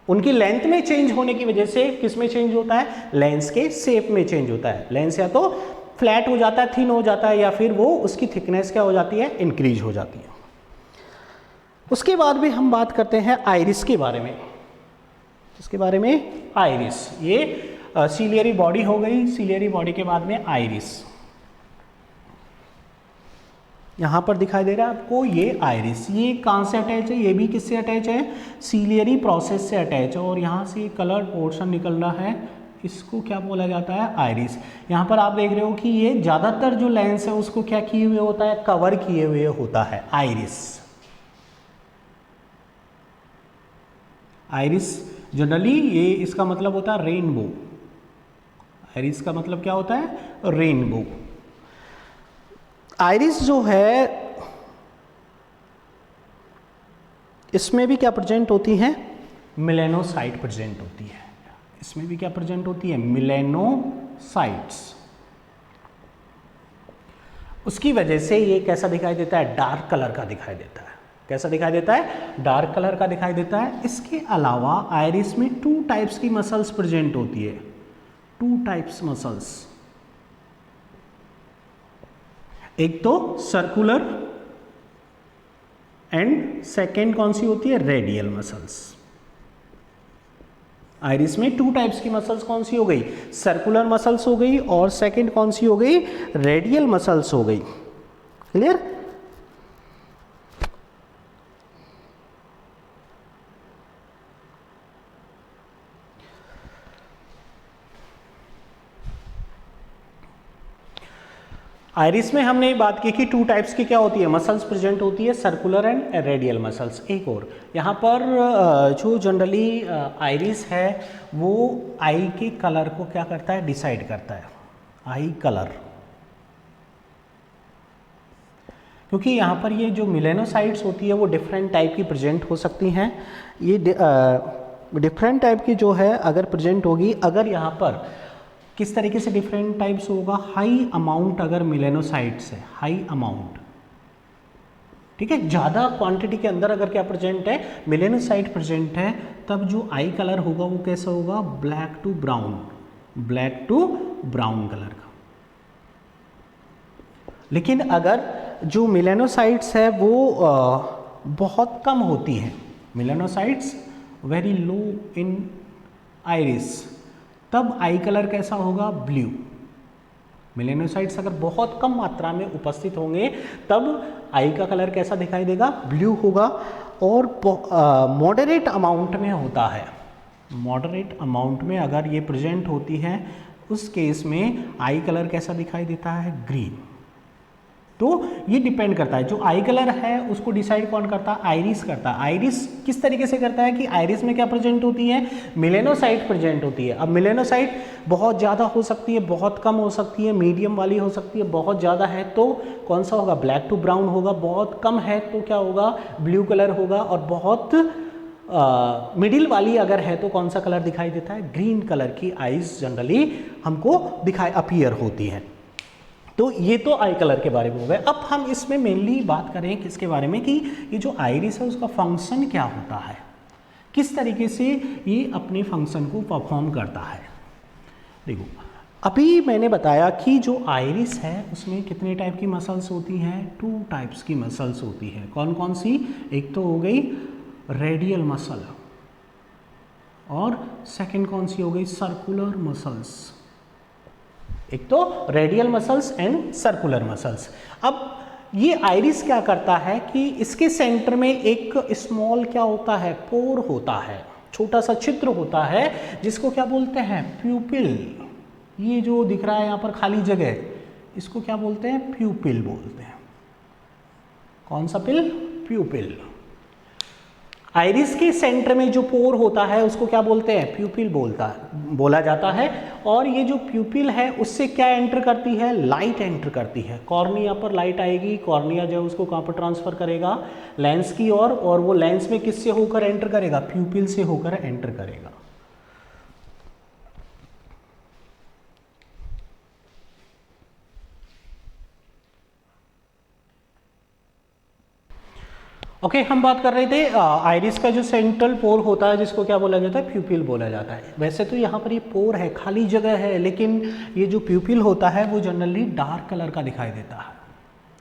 उनकी लेंथ में चेंज होने की वजह से किस में चेंज होता है? लेंस के शेप में चेंज होता है। लेंस या तो फ्लैट हो जाता है, थिन हो जाता है, या फिर वो उसकी थिकनेस क्या हो जाती है? इंक्रीज हो जाती है। उसके बाद भी हम बात करते हैं आइरिस के बारे में। इसके बारे में आइरिस, ये सीलियरी बॉडी हो गई। सीलियरी बॉडी के बाद में आइरिस यहाँ पर दिखाई दे रहा है आपको। ये आइरिस, ये कहाँ से अटैच है? ये भी किससे अटैच है? सीलियरी प्रोसेस से अटैच है। और यहाँ से कलर पोर्शन निकल रहा है, इसको क्या बोला जाता है, आइरिस। यहाँ पर आप देख रहे हो कि ये ज़्यादातर जो लेंस है उसको क्या किए हुए होता है, कवर किए हुए होता है, आइरिस। आइरिस जनरली ये इसका मतलब होता है रेनबो। आइरिस का मतलब क्या होता है, रेनबो। आइरिस जो है इसमें भी क्या प्रेजेंट होती है, मेलेनोसाइट प्रेजेंट होती है। इसमें भी क्या प्रेजेंट होती है, मेलेनोसाइट्स। उसकी वजह से ये कैसा दिखाई देता है, डार्क कलर का दिखाई देता है। कैसा दिखाई देता है, डार्क कलर का दिखाई देता है। इसके अलावा आइरिस में 2 टाइप्स की मसल्स प्रेजेंट होती है, 2 टाइप्स मसल्स। एक तो सर्कुलर एंड सेकेंड कौन सी होती है, रेडियल मसल्स। आइरिस में 2 टाइप्स की मसल्स कौन सी हो गई, सर्कुलर मसल्स हो गई और सेकेंड कौन सी हो गई, रेडियल मसल्स हो गई। क्लियर। आइरिस में हमने बात की कि 2 टाइप्स की क्या होती है, मसल्स प्रेजेंट होती है, सर्कुलर एंड रेडियल मसल्स। एक और यहाँ पर जो जनरली आइरिस है वो आई के कलर को क्या करता है, डिसाइड करता है, आई कलर। क्योंकि यहाँ पर ये जो मेलेनोसाइट्स होती है वो डिफरेंट टाइप की प्रेजेंट हो सकती हैं। ये डिफरेंट टाइप की जो है अगर प्रेजेंट होगी, अगर यहाँ पर किस तरीके से डिफरेंट टाइप्स होगा, हाई अमाउंट अगर मेलेनोसाइट्स है, हाई अमाउंट, ठीक है, ज़्यादा क्वांटिटी के अंदर अगर क्या प्रेजेंट है, मेलेनोसाइट प्रेजेंट है, तब जो आई कलर होगा वो कैसा होगा, black to brown, black to brown colour का। लेकिन अगर जो मेलेनोसाइट्स है वो बहुत कम होती है, मेलेनोसाइट्स वेरी लो इन आइरिस, तब आई कलर कैसा होगा, ब्लू। मेलेनोसाइट्स अगर बहुत कम मात्रा में उपस्थित होंगे तब आई का कलर कैसा दिखाई देगा, ब्लू होगा। और मॉडरेट अमाउंट में होता है, मॉडरेट अमाउंट में अगर ये प्रेजेंट होती है उस केस में आई कलर कैसा दिखाई देता है, ग्रीन। तो ये डिपेंड करता है, जो आई कलर है उसको डिसाइड कौन करता है, आइरिस करता है। आइरिस किस तरीके से करता है कि आइरिस में क्या प्रेजेंट होती है, मेलेनोसाइट प्रेजेंट होती है। अब मेलेनोसाइट बहुत ज़्यादा हो सकती है, बहुत कम हो सकती है, मीडियम वाली हो सकती है। बहुत ज़्यादा है तो कौन सा होगा, ब्लैक टू ब्राउन होगा। बहुत कम है तो क्या होगा, ब्लू कलर होगा। और बहुत मिडिल वाली अगर है तो कौन सा कलर दिखाई देता है, ग्रीन कलर की आइज जनरली हमको दिखाई अपीयर होती है। तो ये तो आई कलर के बारे में हो गए। अब हम इसमें मेनली बात करें किसके बारे में, कि ये जो आइरिस है उसका फंक्शन क्या होता है, किस तरीके से ये अपने फंक्शन को परफॉर्म करता है। देखो अभी मैंने बताया कि जो आइरिस है उसमें कितने टाइप की मसल्स होती हैं, 2 टाइप्स की मसल्स होती हैं। कौन कौन सी, एक तो हो गई रेडियल मसल और सेकंड कौन सी हो गई, सर्कुलर मसल्स। एक तो radial muscles and circular muscles. अब ये आइरिस क्या करता है कि इसके सेंटर में एक स्मॉल क्या होता है, पोर होता है, छोटा सा छिद्र होता है जिसको क्या बोलते हैं, प्यूपिल। ये जो दिख रहा है यहाँ पर खाली जगह, इसको क्या बोलते हैं, प्यूपिल बोलते हैं। कौन सा पिल, प्यूपिल। आइरिस के सेंटर में जो पोर होता है उसको क्या बोलते हैं, प्यूपिल बोला जाता है। और ये जो प्यूपिल है उससे क्या एंटर करती है, लाइट एंटर करती है। कॉर्निया पर लाइट आएगी, कॉर्निया जो है उसको कहाँ पर ट्रांसफर करेगा, लेंस की ओर, और वो लेंस में किससे होकर एंटर करेगा, प्यूपिल से होकर एंटर करेगा। ओके, हम बात कर रहे थे आइरिस का जो सेंट्रल पोर होता है जिसको क्या बोला जाता है, प्यूपिल बोला जाता है। वैसे तो यहाँ पर ये पोर है, खाली जगह है, लेकिन ये जो प्यूपिल होता है वो जनरली डार्क कलर का दिखाई देता है।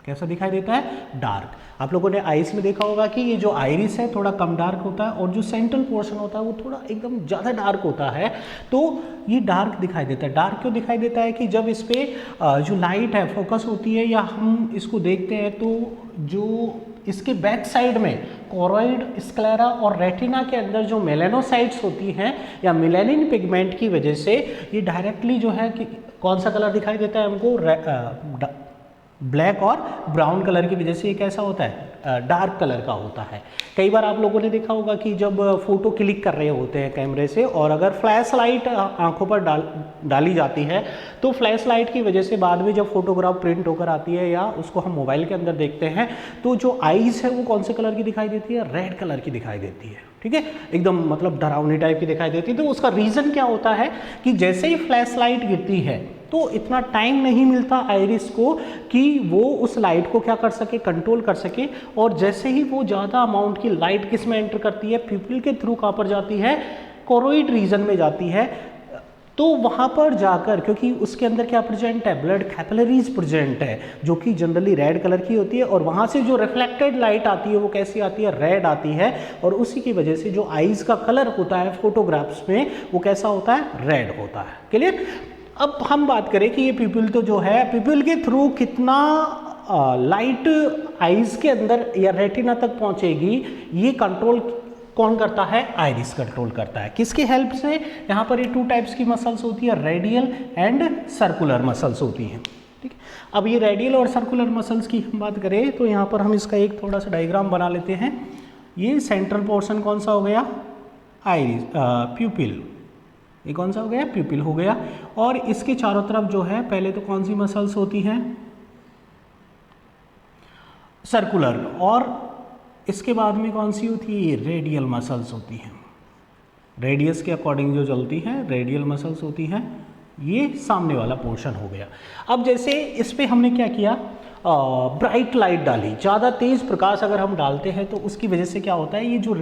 कैसा दिखाई देता है? डार्क। आप लोगों ने आइस में देखा होगा कि ये जो आइरिस है थोड़ा कम डार्क होता है और जो सेंट्रल पोर्शन होता है वो थोड़ा एकदम ज़्यादा डार्क होता है। तो ये डार्क दिखाई देता है। डार्क क्यों दिखाई देता है? कि जब इस पर जो लाइट है फोकस होती है या हम इसको देखते हैं तो जो इसके बैक साइड में कोरोइड, स्क्लेरा और रेटिना के अंदर जो मेलेनोसाइट्स होती हैं या मेलानिन पिगमेंट की वजह से ये डायरेक्टली जो है कि कौन सा कलर दिखाई देता है हमको? ब्लैक और ब्राउन कलर की वजह से ये कैसा होता है? डार्क कलर का होता है। कई बार आप लोगों ने देखा होगा कि जब फोटो क्लिक कर रहे होते हैं कैमरे से और अगर फ्लैश लाइट आंखों पर डाली जाती है तो फ्लैश लाइट की वजह से बाद में जब फोटोग्राफ प्रिंट होकर आती है या उसको हम मोबाइल के अंदर देखते हैं तो जो आईज है वो कौन से कलर की दिखाई देती है? रेड कलर की दिखाई देती है। ठीक है, एकदम मतलब डरावनी टाइप की दिखाई देती है। तो उसका रीज़न क्या होता है कि जैसे ही फ्लैश लाइट गिरती है तो इतना टाइम नहीं मिलता आइरिस को कि वो उस लाइट को क्या कर सके? कंट्रोल कर सके। और जैसे ही वो ज़्यादा अमाउंट की लाइट किस में एंटर करती है? प्यूपिल के थ्रू कहाँ पर जाती है? कोरोइड रीजन में जाती है। तो वहाँ पर जाकर, क्योंकि उसके अंदर क्या प्रेजेंट है? ब्लड कैपिलरीज प्रेजेंट है जो कि जनरली रेड कलर की होती है और वहाँ से जो रिफ्लेक्टेड लाइट आती है वो कैसी आती है? रेड आती है। और उसी की वजह से जो आईज का कलर होता है फोटोग्राफ्स में वो कैसा होता है? रेड होता है। क्लियर? अब हम बात करें कि ये प्यूपिल तो जो है प्यूपिल के थ्रू कितना लाइट आईज के अंदर या रेटिना तक पहुंचेगी, ये कंट्रोल कौन करता है? आइरिस कंट्रोल करता है। किसकी हेल्प से? यहाँ पर ये 2 टाइप्स की मसल्स होती है, रेडियल एंड सर्कुलर मसल्स होती हैं। ठीक है, अब ये रेडियल और सर्कुलर मसल्स की हम बात करें तो यहाँ पर हम इसका एक थोड़ा सा डायग्राम बना लेते हैं। ये सेंट्रल पोर्शन कौन सा हो गया? आइरिस, प्यूपिल। ये कौन सा हो गया? प्यूपिल हो गया। और इसके चारों तरफ जो है पहले तो कौन सी मसल्स होती हैं? सर्कुलर। और इसके बाद में कौन सी होती है? ये रेडियल मसल्स होती हैं। रेडियस के अकॉर्डिंग जो चलती हैं रेडियल मसल्स होती हैं। ये सामने वाला पोर्शन हो गया। अब जैसे इस पे हमने क्या किया? ब्राइट लाइट डाली, ज़्यादा तेज़ प्रकाश अगर हम डालते हैं तो उसकी वजह से क्या होता है? ये जो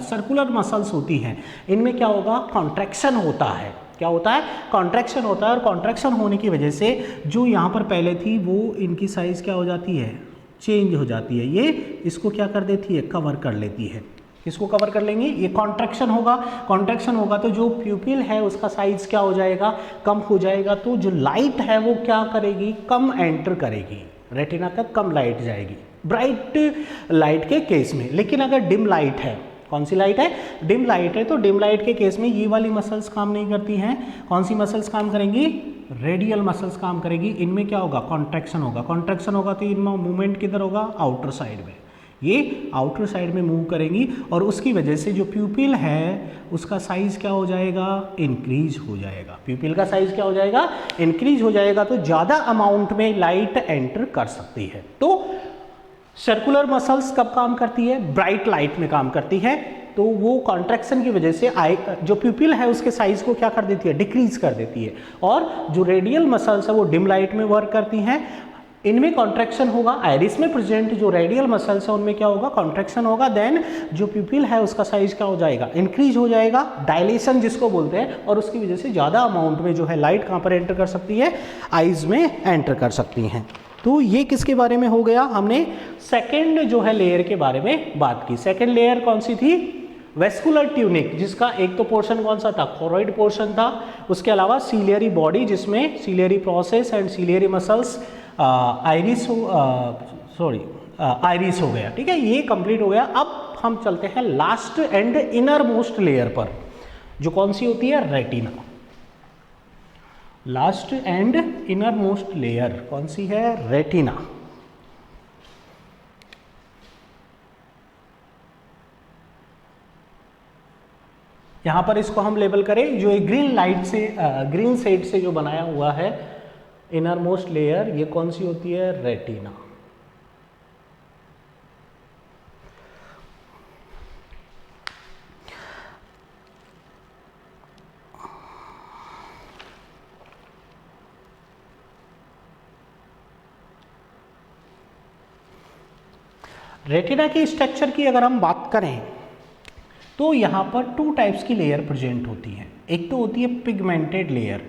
सर्कुलर मसल्स होती हैं इनमें क्या होगा? कॉन्ट्रैक्शन होता है। क्या होता है? कॉन्ट्रैक्शन होता है। और कॉन्ट्रैक्शन होने की वजह से जो यहाँ पर पहले थी वो इनकी साइज़ क्या हो जाती है? चेंज हो जाती है। ये इसको क्या कर देती है? कवर कर लेती है। इसको कवर कर लेंगे। ये कॉन्ट्रैक्शन होगा। कॉन्ट्रैक्शन होगा तो जो प्यूपिल है उसका साइज क्या हो जाएगा? कम हो जाएगा। तो जो लाइट है वो क्या करेगी? कम एंटर करेगी, रेटिना तक कम लाइट जाएगी ब्राइट लाइट के केस में। लेकिन अगर डिम लाइट है, कौन सी लाइट है? डिम लाइट है। तो डिम लाइट के केस में ये वाली मसल्स काम नहीं करती हैं। कौन सी मसल्स काम करेंगी? रेडियल मसल्स काम करेगी। इनमें क्या होगा? कॉन्ट्रैक्शन होगा। कॉन्ट्रैक्शन होगा तो इनमें मूवमेंट किधर होगा? आउटर साइड में। ये आउटर साइड में मूव करेंगी और उसकी वजह से जो प्यूपिल है उसका साइज क्या हो जाएगा? इंक्रीज हो जाएगा। प्यूपिल का साइज क्या हो जाएगा? इंक्रीज हो जाएगा। तो ज़्यादा अमाउंट में लाइट एंटर कर सकती है। तो सर्कुलर मसल्स कब काम करती है? ब्राइट लाइट में काम करती है। तो वो कॉन्ट्रैक्शन की वजह से जो प्यूपिल है उसके साइज को क्या कर देती है? डिक्रीज कर देती है। और जो रेडियल मसल्स है वो डिम लाइट में वर्क करती हैं। इनमें कॉन्ट्रैक्शन होगा। आइरिस में प्रेजेंट जो रेडियल मसल्स है उनमें क्या होगा? कॉन्ट्रैक्शन होगा। देन जो प्यूपिल है उसका साइज क्या हो जाएगा? इंक्रीज हो जाएगा, डायलेशन जिसको बोलते हैं। और उसकी वजह से ज़्यादा अमाउंट में जो है लाइट कहाँ पर एंटर कर सकती है? आइज में एंटर कर सकती हैं। तो ये किसके बारे में हो गया? हमने सेकेंड जो है लेयर के बारे में बात की। सेकेंड लेयर कौन सी थी? वेस्कुलर ट्यूनिक, जिसका एक तो पोर्शन कौन सा था? कोरोइड पोर्शन था। उसके अलावा सीलियरी बॉडी जिसमें ciliary process and ciliary muscles iris हो गया। ठीक है, ये कंप्लीट हो गया। अब हम चलते हैं last and inner most layer पर, जो कौन सी होती है? Retina. Last and inner most layer कौन सी है? रेटिना। यहां पर इसको हम लेबल करें, जो एक ग्रीन लाइट से ग्रीन शेड से जो बनाया हुआ है इनर मोस्ट लेयर, ये कौन सी होती है? रेटिना। रेटिना की स्ट्रक्चर की अगर हम बात करें तो यहाँ पर 2 टाइप्स की लेयर प्रेजेंट होती हैं। एक तो होती है पिगमेंटेड लेयर,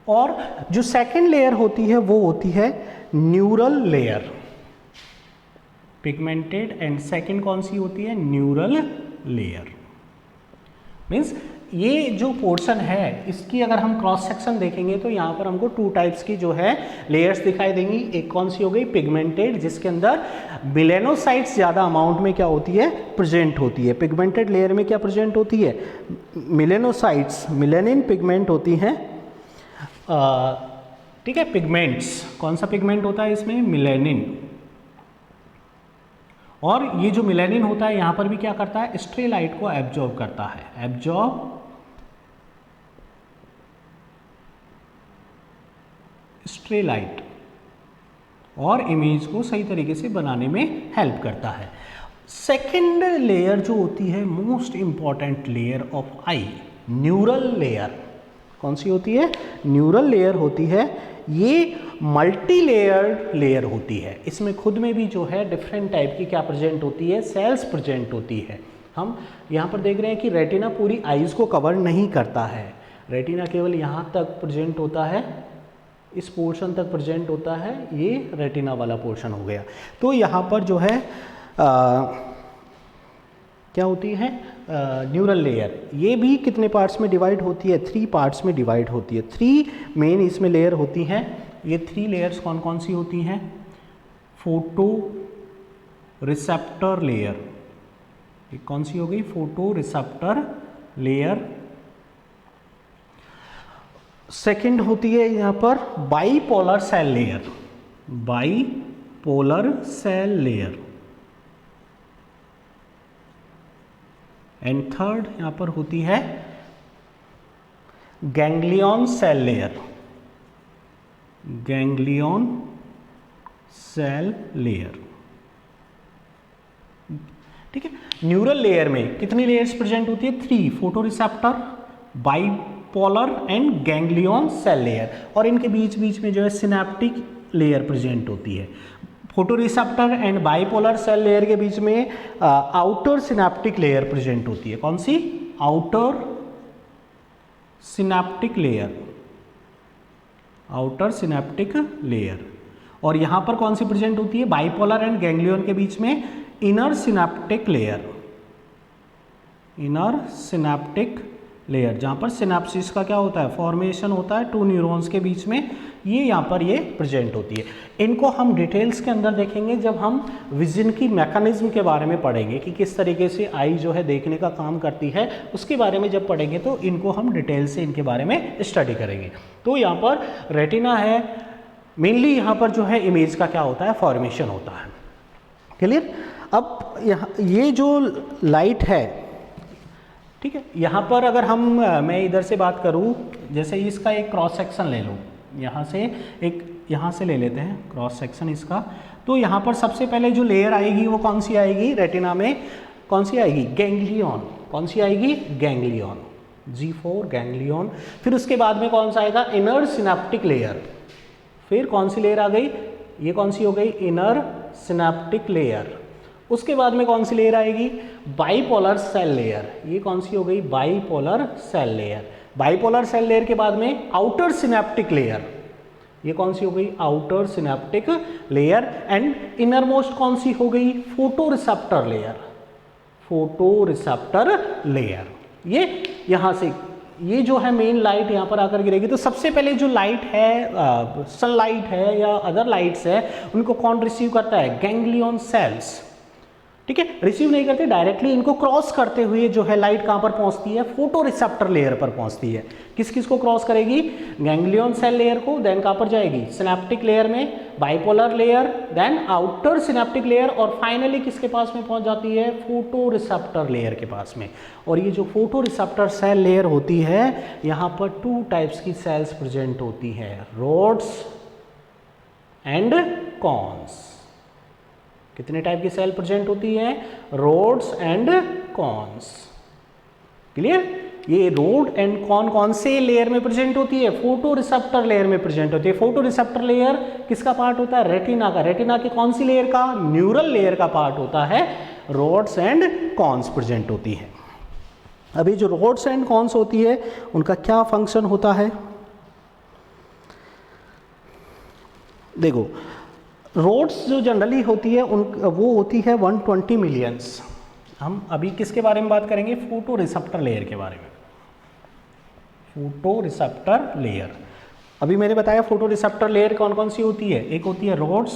और जो सेकेंड लेयर होती है वो होती है neural layer, pigmented, and second कौन सी होती है, न्यूरल लेयर। मीन्स ये जो पोर्शन है इसकी अगर हम क्रॉस सेक्शन देखेंगे तो यहाँ पर हमको टू टाइप्स की जो है लेयर्स दिखाई देंगी। एक कौन सी हो गई, पिगमेंटेड, जिसके अंदर मिलेनोसाइट्स ज़्यादा अमाउंट में क्या होती है, प्रेजेंट होती है। पिगमेंटेड लेयर में क्या प्रेजेंट होती है, मिलेनोसाइट्स, मिलेनिन पिगमेंट होती हैं, ठीक है। पिगमेंट्स, कौन सा पिगमेंट होता है इसमें, मिलेनिन। और ये जो मिलेनिन होता है यहाँ पर भी क्या करता है, स्ट्रे लाइट को एब्जॉर्ब करता है, एब्जॉर्ब स्ट्रे लाइट, और इमेज को सही तरीके से बनाने में हेल्प करता है। सेकेंड लेयर जो होती है, most important layer of I, neural layer, कौन सी होती है, न्यूरल लेयर होती है। ये मल्टी लेयर्ड लेयर होती है। इसमें खुद में भी जो है डिफरेंट टाइप की क्या प्रेजेंट होती है, सेल्स प्रेजेंट होती है। हम यहाँ पर देख रहे हैं कि रेटिना पूरी आईज को कवर नहीं करता है, रेटिना केवल यहाँ तक प्रेजेंट होता है, इस पोर्शन तक प्रेजेंट होता है, ये रेटिना वाला पोर्शन हो गया। तो यहाँ पर जो है क्या होती है, न्यूरल लेयर, ये भी कितने पार्ट्स में डिवाइड होती है, 3 पार्ट्स में डिवाइड होती है। 3 मेन इसमें लेयर होती हैं। ये 3 लेयर्स कौन कौन सी होती हैं, फोटो रिसेप्टर लेयर, ये कौन सी हो गई, फोटो रिसेप्टर लेयर। सेकंड होती है यहाँ पर bipolar cell layer, bipolar cell layer, and third यहाँ पर होती है ganglion cell layer, ganglion cell layer, ठीक है। न्यूरल लेयर में कितनी लेयर्स प्रेजेंट होती है, 3, photoreceptor, bipolar and ganglion cell layer, और इनके बीच बीच में जो है सिनेप्टिक लेयर प्रेजेंट होती है। Photoreceptor and bipolar cell layer के बीच में आउटर सिनेप्टिक लेयर प्रेजेंट होती है, कौन सी, outer synaptic layer, outer synaptic layer. और यहां पर कौन सी प्रेजेंट होती है, बाईपोलर एंड गैंग्लियन के बीच में inner synaptic layer, inner synaptic layer, जहां पर सिनेप्सिस का क्या होता है, फॉर्मेशन होता है 2 न्यूरॉन्स के बीच में, ये यहाँ पर ये प्रेजेंट होती है। इनको हम डिटेल्स के अंदर देखेंगे जब हम विजन की मैकेनिज्म के बारे में पढ़ेंगे कि किस तरीके से आई जो है देखने का काम करती है, उसके बारे में जब पढ़ेंगे तो इनको हम डिटेल से इनके बारे में स्टडी करेंगे। तो यहाँ पर रेटिना है, मेनली यहाँ पर जो है इमेज का क्या होता है, फॉर्मेशन होता है, क्लियर। अब यहाँ ये जो लाइट है, ठीक है, यहाँ पर अगर हम मैं इधर से बात करूँ, जैसे इसका एक क्रॉस सेक्शन ले लो, यहाँ से एक, यहाँ से ले लेते हैं क्रॉस सेक्शन इसका, तो यहाँ पर सबसे पहले जो लेयर आएगी वो कौन सी आएगी, रेटिना में कौन सी आएगी, गैंग्लियन, कौन सी आएगी, गैंग्लियन, G4 गैंग्लियन। फिर उसके बाद में कौन सा आएगा, इनर सिनेप्टिक लेयर, फिर कौन सी लेयर आ गई, ये कौन सी हो गई, इनर सिनेप्टिक लेयर। उसके बाद में कौन सी लेयर आएगी, बाईपोलर सेल लेयर, ये कौन सी हो गई, bipolar cell layer. Bipolar cell layer के बाद में आउटर सिनेप्टिक लेयर, ये कौन सी हो गई, outer synaptic layer. And inner most कौन सी हो गई, photo receptor layer, photo receptor layer. ये यहाँ से ये जो है मेन लाइट यहाँ पर आकर गिरेगी, तो सबसे पहले जो लाइट है, सनलाइट है या अदर लाइट्स है, उनको कौन रिसीव करता है, गैंग्लियन सेल्स, ठीक है। रिसीव नहीं करते, डायरेक्टली इनको क्रॉस करते हुए जो है लाइट कहाँ पर पहुंचती है, फोटो रिसेप्टर लेयर पर पहुंचती है। किस किस को क्रॉस करेगी, गैंग्लियन सेल लेयर को, देन कहाँ पर जाएगी, सिनेप्टिक लेयर में, bipolar layer, then outer synaptic layer, और फाइनली किसके पास में पहुंच जाती है, फोटो रिसेप्टर लेयर के पास में। और ये जो फोटो रिसेप्टर सेल लेयर होती है, यहाँ पर 2 टाइप्स की सेल्स प्रेजेंट होती है, रोड्स एंड कॉन्स। कितने टाइप की सेल प्रेजेंट होती है, रोड्स एंड कॉन्स, क्लियर। ये रोड एंड कॉन कौन से लेयर में प्रेजेंट होती है, फोटो रिसेप्टर लेयर में प्रेजेंट होती है। फोटो रिसेप्टर लेयर किसका पार्ट होता है, रेटिना का, रेटिना के कौन सी लेयर का, न्यूरल लेयर का पार्ट होता है। रोड्स एंड कॉन्स प्रेजेंट होती है। अभी जो रोड्स एंड कॉन्स होती है उनका क्या फंक्शन होता है, देखो रोड्स जो जनरली होती है उन वो होती है 120 मिलियंस। हम अभी किसके बारे में बात करेंगे? फोटो रिसेप्टर लेयर के बारे में। फोटो रिसेप्टर लेयर, अभी मैंने बताया फोटो रिसेप्टर लेयर कौन कौन सी होती है, एक होती है रोड्स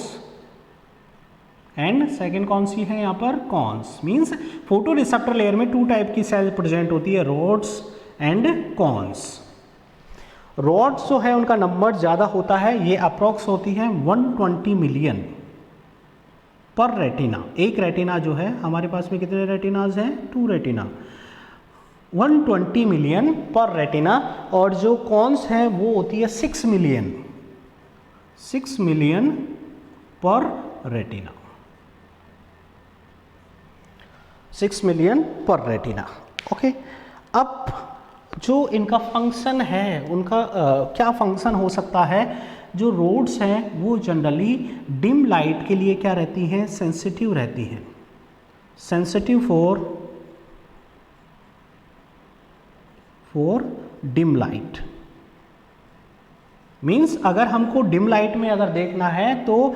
एंड सेकेंड कौन सी है यहाँ पर? Cons. Means photo receptor layer में 2 टाइप की सेल प्रेजेंट होती है, रोड्स एंड कॉन्स। रॉड्स जो है उनका नंबर ज़्यादा होता है, ये अप्रॉक्स होती है 120 मिलियन पर रेटिना। एक रेटिना जो है हमारे पास में कितने रेटिनाज हैं? 2 रेटिना, 120 मिलियन पर रेटिना। और जो कॉन्स हैं वो होती है 6 मिलियन, 6 मिलियन पर रेटिना, 6 मिलियन पर रेटिना। ओके, अब जो इनका फंक्शन है उनका क्या फंक्शन हो सकता है? जो रोड्स हैं वो जनरली डिम लाइट के लिए क्या रहती हैं? सेंसिटिव रहती हैं, sensitive for dim light. Means अगर हमको डिम लाइट में अगर देखना है तो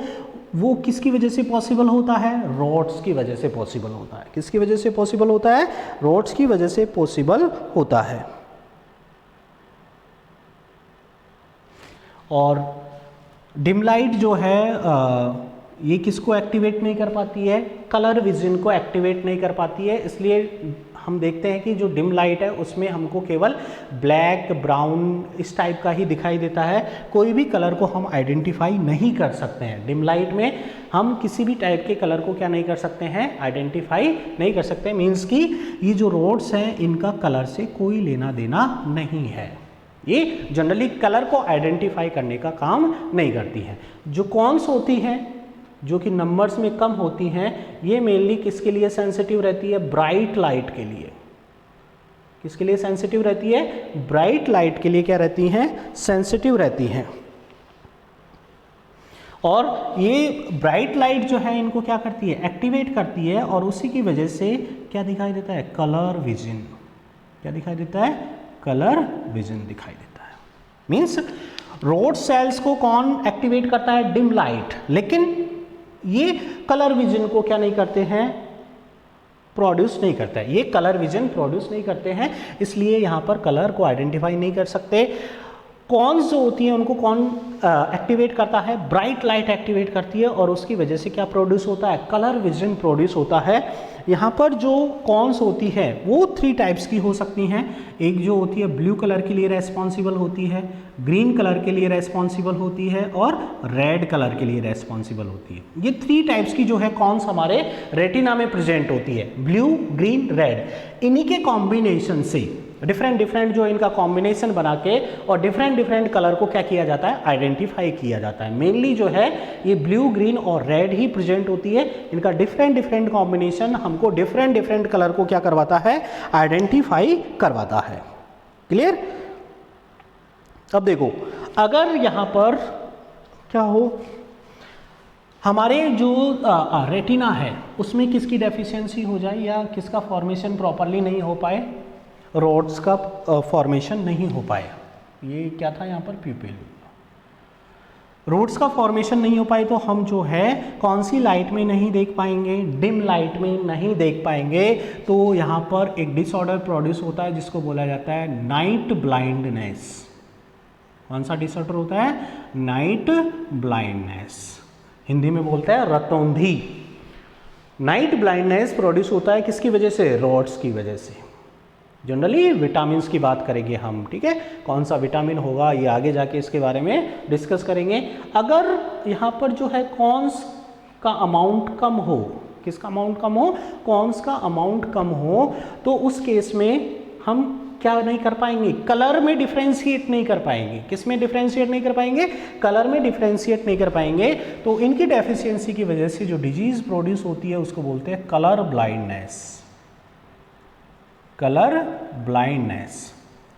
वो किसकी वजह से पॉसिबल होता है? रॉड्स की वजह से पॉसिबल होता है। किसकी वजह से पॉसिबल होता है? रॉड्स की वजह से पॉसिबल होता है। और डिम लाइट जो है ये किसको एक्टिवेट नहीं कर पाती है? कलर विजन को एक्टिवेट नहीं कर पाती है। इसलिए हम देखते हैं कि जो डिम लाइट है उसमें हमको केवल ब्लैक, ब्राउन इस टाइप का ही दिखाई देता है, कोई भी कलर को हम आइडेंटिफाई नहीं कर सकते हैं। डिम लाइट में हम किसी भी टाइप के कलर को क्या नहीं कर सकते हैं? आइडेंटिफाई नहीं कर सकते। मीन्स कि ये जो रोड्स हैं इनका कलर से कोई लेना देना नहीं है, ये जनरली कलर को आइडेंटिफाई करने का काम नहीं करती हैं। जो कॉन्स होती हैं जो कि नंबर्स में कम होती हैं, ये मेनली किसके लिए सेंसिटिव रहती है? ब्राइट लाइट के लिए। किसके लिए सेंसिटिव रहती है? ब्राइट लाइट के लिए क्या रहती हैं? सेंसिटिव रहती हैं। और ये ब्राइट लाइट जो है इनको क्या करती है? एक्टिवेट करती है, और उसी की वजह से क्या दिखाई देता है? Colour vision. क्या दिखाई देता है? कलर विजन दिखाई देता है। मीन्स रोड सेल्स को कौन एक्टिवेट करता है? Dim light. लेकिन ये कलर विजन को क्या नहीं करते हैं? प्रोड्यूस नहीं करता है। ये कलर विजन प्रोड्यूस नहीं करते हैं, इसलिए यहाँ पर कलर को आइडेंटिफाई नहीं कर सकते। कॉन्स जो होती हैं उनको कौन एक्टिवेट करता है? ब्राइट लाइट एक्टिवेट करती है, और उसकी वजह से क्या प्रोड्यूस होता है? कलर विजन प्रोड्यूस होता है। यहाँ पर जो कॉन्स होती है वो 3 टाइप्स की हो सकती हैं। एक जो होती है ब्लू कलर के लिए रेस्पॉन्सिबल होती है, ग्रीन कलर के लिए रेस्पॉन्सिबल होती है, और रेड कलर के लिए रेस्पॉन्सिबल होती है। ये 3 टाइप्स की जो है कॉन्स हमारे रेटिना में प्रेजेंट होती है, ब्लू, ग्रीन, रेड। इन्हीं के कॉम्बिनेशन से डिफरेंट जो इनका कॉम्बिनेशन बना के और डिफरेंट कलर को क्या किया जाता है? आइडेंटिफाई किया जाता है। मेनली जो है ये ब्लू, ग्रीन और रेड ही प्रेजेंट होती है। इनका डिफरेंट कॉम्बिनेशन हमको डिफरेंट कलर को क्या करवाता है? आइडेंटिफाई करवाता है। क्लियर? अब देखो, अगर यहाँ पर क्या हो, हमारे जो रेटिना है उसमें किसकी डेफिशिएंसी हो जाए या किसका फॉर्मेशन प्रॉपरली नहीं हो पाए? रोड्स का फॉर्मेशन नहीं हो पाया। ये क्या था यहाँ पर? प्यूपिल। रोड्स का फॉर्मेशन नहीं हो पाए तो हम जो है कौन सी लाइट में नहीं देख पाएंगे? डिम लाइट में नहीं देख पाएंगे। तो यहाँ पर एक डिसऑर्डर प्रोड्यूस होता है जिसको बोला जाता है नाइट ब्लाइंडनेस। कौन सा डिसऑर्डर होता है? Night blindness. हिंदी में बोलते हैं रतौंधी। नाइट ब्लाइंडनेस प्रोड्यूस होता है किसकी वजह से? रॉड्स की वजह से। जनरली विटामिन की बात करेंगे हम, ठीक है? कौन सा विटामिन होगा ये आगे जाके इसके बारे में डिस्कस करेंगे। अगर यहाँ पर जो है कॉन्स का अमाउंट कम हो, किसका अमाउंट कम हो? कॉन्स का अमाउंट कम हो, तो उस केस में हम क्या नहीं कर पाएंगे? कलर में डिफ्रेंशिएट नहीं कर पाएंगे। किस में डिफ्रेंशिएट नहीं कर पाएंगे? कलर में डिफ्रेंशिएट नहीं कर पाएंगे। तो इनकी डेफिशिएंसी की वजह से जो डिजीज प्रोड्यूस होती है उसको बोलते हैं कलर ब्लाइंडनेस। कलर ब्लाइंडनेस,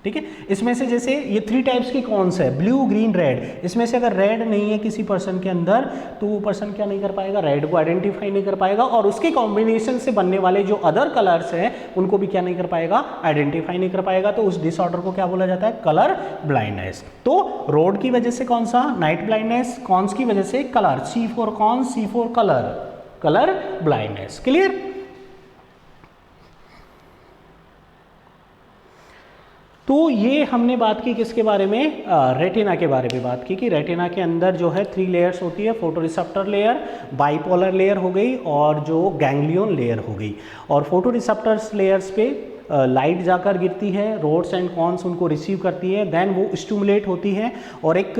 ठीक ठीक है। इसमें से जैसे ये 3 टाइप्स की कौन सा है, ब्लू, ग्रीन, रेड, इसमें से अगर रेड नहीं है किसी पर्सन के अंदर तो वो पर्सन क्या नहीं कर पाएगा, रेड को आइडेंटिफाई नहीं कर पाएगा, और उसके कॉम्बिनेशन से बनने वाले जो अदर कलर्स हैं उनको भी क्या नहीं कर पाएगा, आइडेंटिफाई नहीं कर पाएगा। तो उस डिसऑर्डर को क्या बोला जाता है, कलर ब्लाइंडनेस। तो रोड की वजह से कौन सा, नाइट ब्लाइंडनेस, कॉन्स की वजह से colour, C for cone, C for colour, colour blindness. Clear. तो ये हमने बात की किसके बारे में, रेटिना के बारे में बात की कि रेटिना के अंदर जो है 3 लेयर्स होती है, फोटोरिसेप्टर लेयर, बाइपोलर लेयर हो गई और जो गैंग्लियन लेयर हो गई। और फोटोरिसेप्टर्स लेयर्स पे लाइट जाकर गिरती है, रोड्स एंड कॉन्स उनको रिसीव करती है, देन वो स्टिमुलेट होती है और एक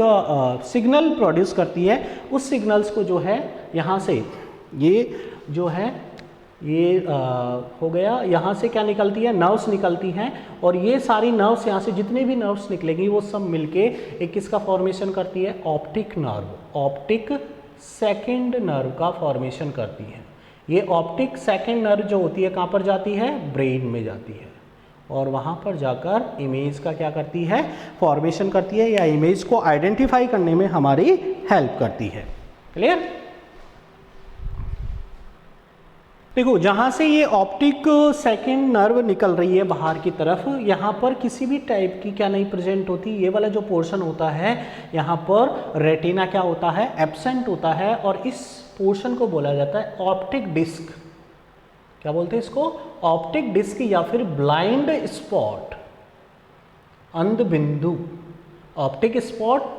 सिग्नल प्रोड्यूस करती है। उस सिग्नल्स को जो है यहाँ से ये जो है ये हो गया, यहाँ से क्या निकलती है, नर्व्स निकलती हैं, और ये सारी नर्व्स यहाँ से जितने भी नर्व्स निकलेंगी वो सब मिलके एक किसका फॉर्मेशन करती है, optic nerve, optic second nerve का फॉर्मेशन करती है। ये ऑप्टिक सेकंड नर्व जो होती है कहाँ पर जाती है, ब्रेन में जाती है, और वहाँ पर जाकर इमेज का क्या करती है, फॉर्मेशन करती है, या इमेज को आइडेंटिफाई करने में हमारी हेल्प करती है। क्लियर। देखो जहाँ से ये ऑप्टिक सेकंड नर्व निकल रही है बाहर की तरफ, यहाँ पर किसी भी टाइप की क्या नहीं प्रेजेंट होती, ये वाला जो पोर्शन होता है यहाँ पर रेटिना क्या होता है, एब्सेंट होता है, और इस पोर्शन को बोला जाता है ऑप्टिक डिस्क। क्या बोलते हैं इसको, ऑप्टिक डिस्क या फिर ब्लाइंड स्पॉट, अंध बिंदु, ऑप्टिक स्पॉट,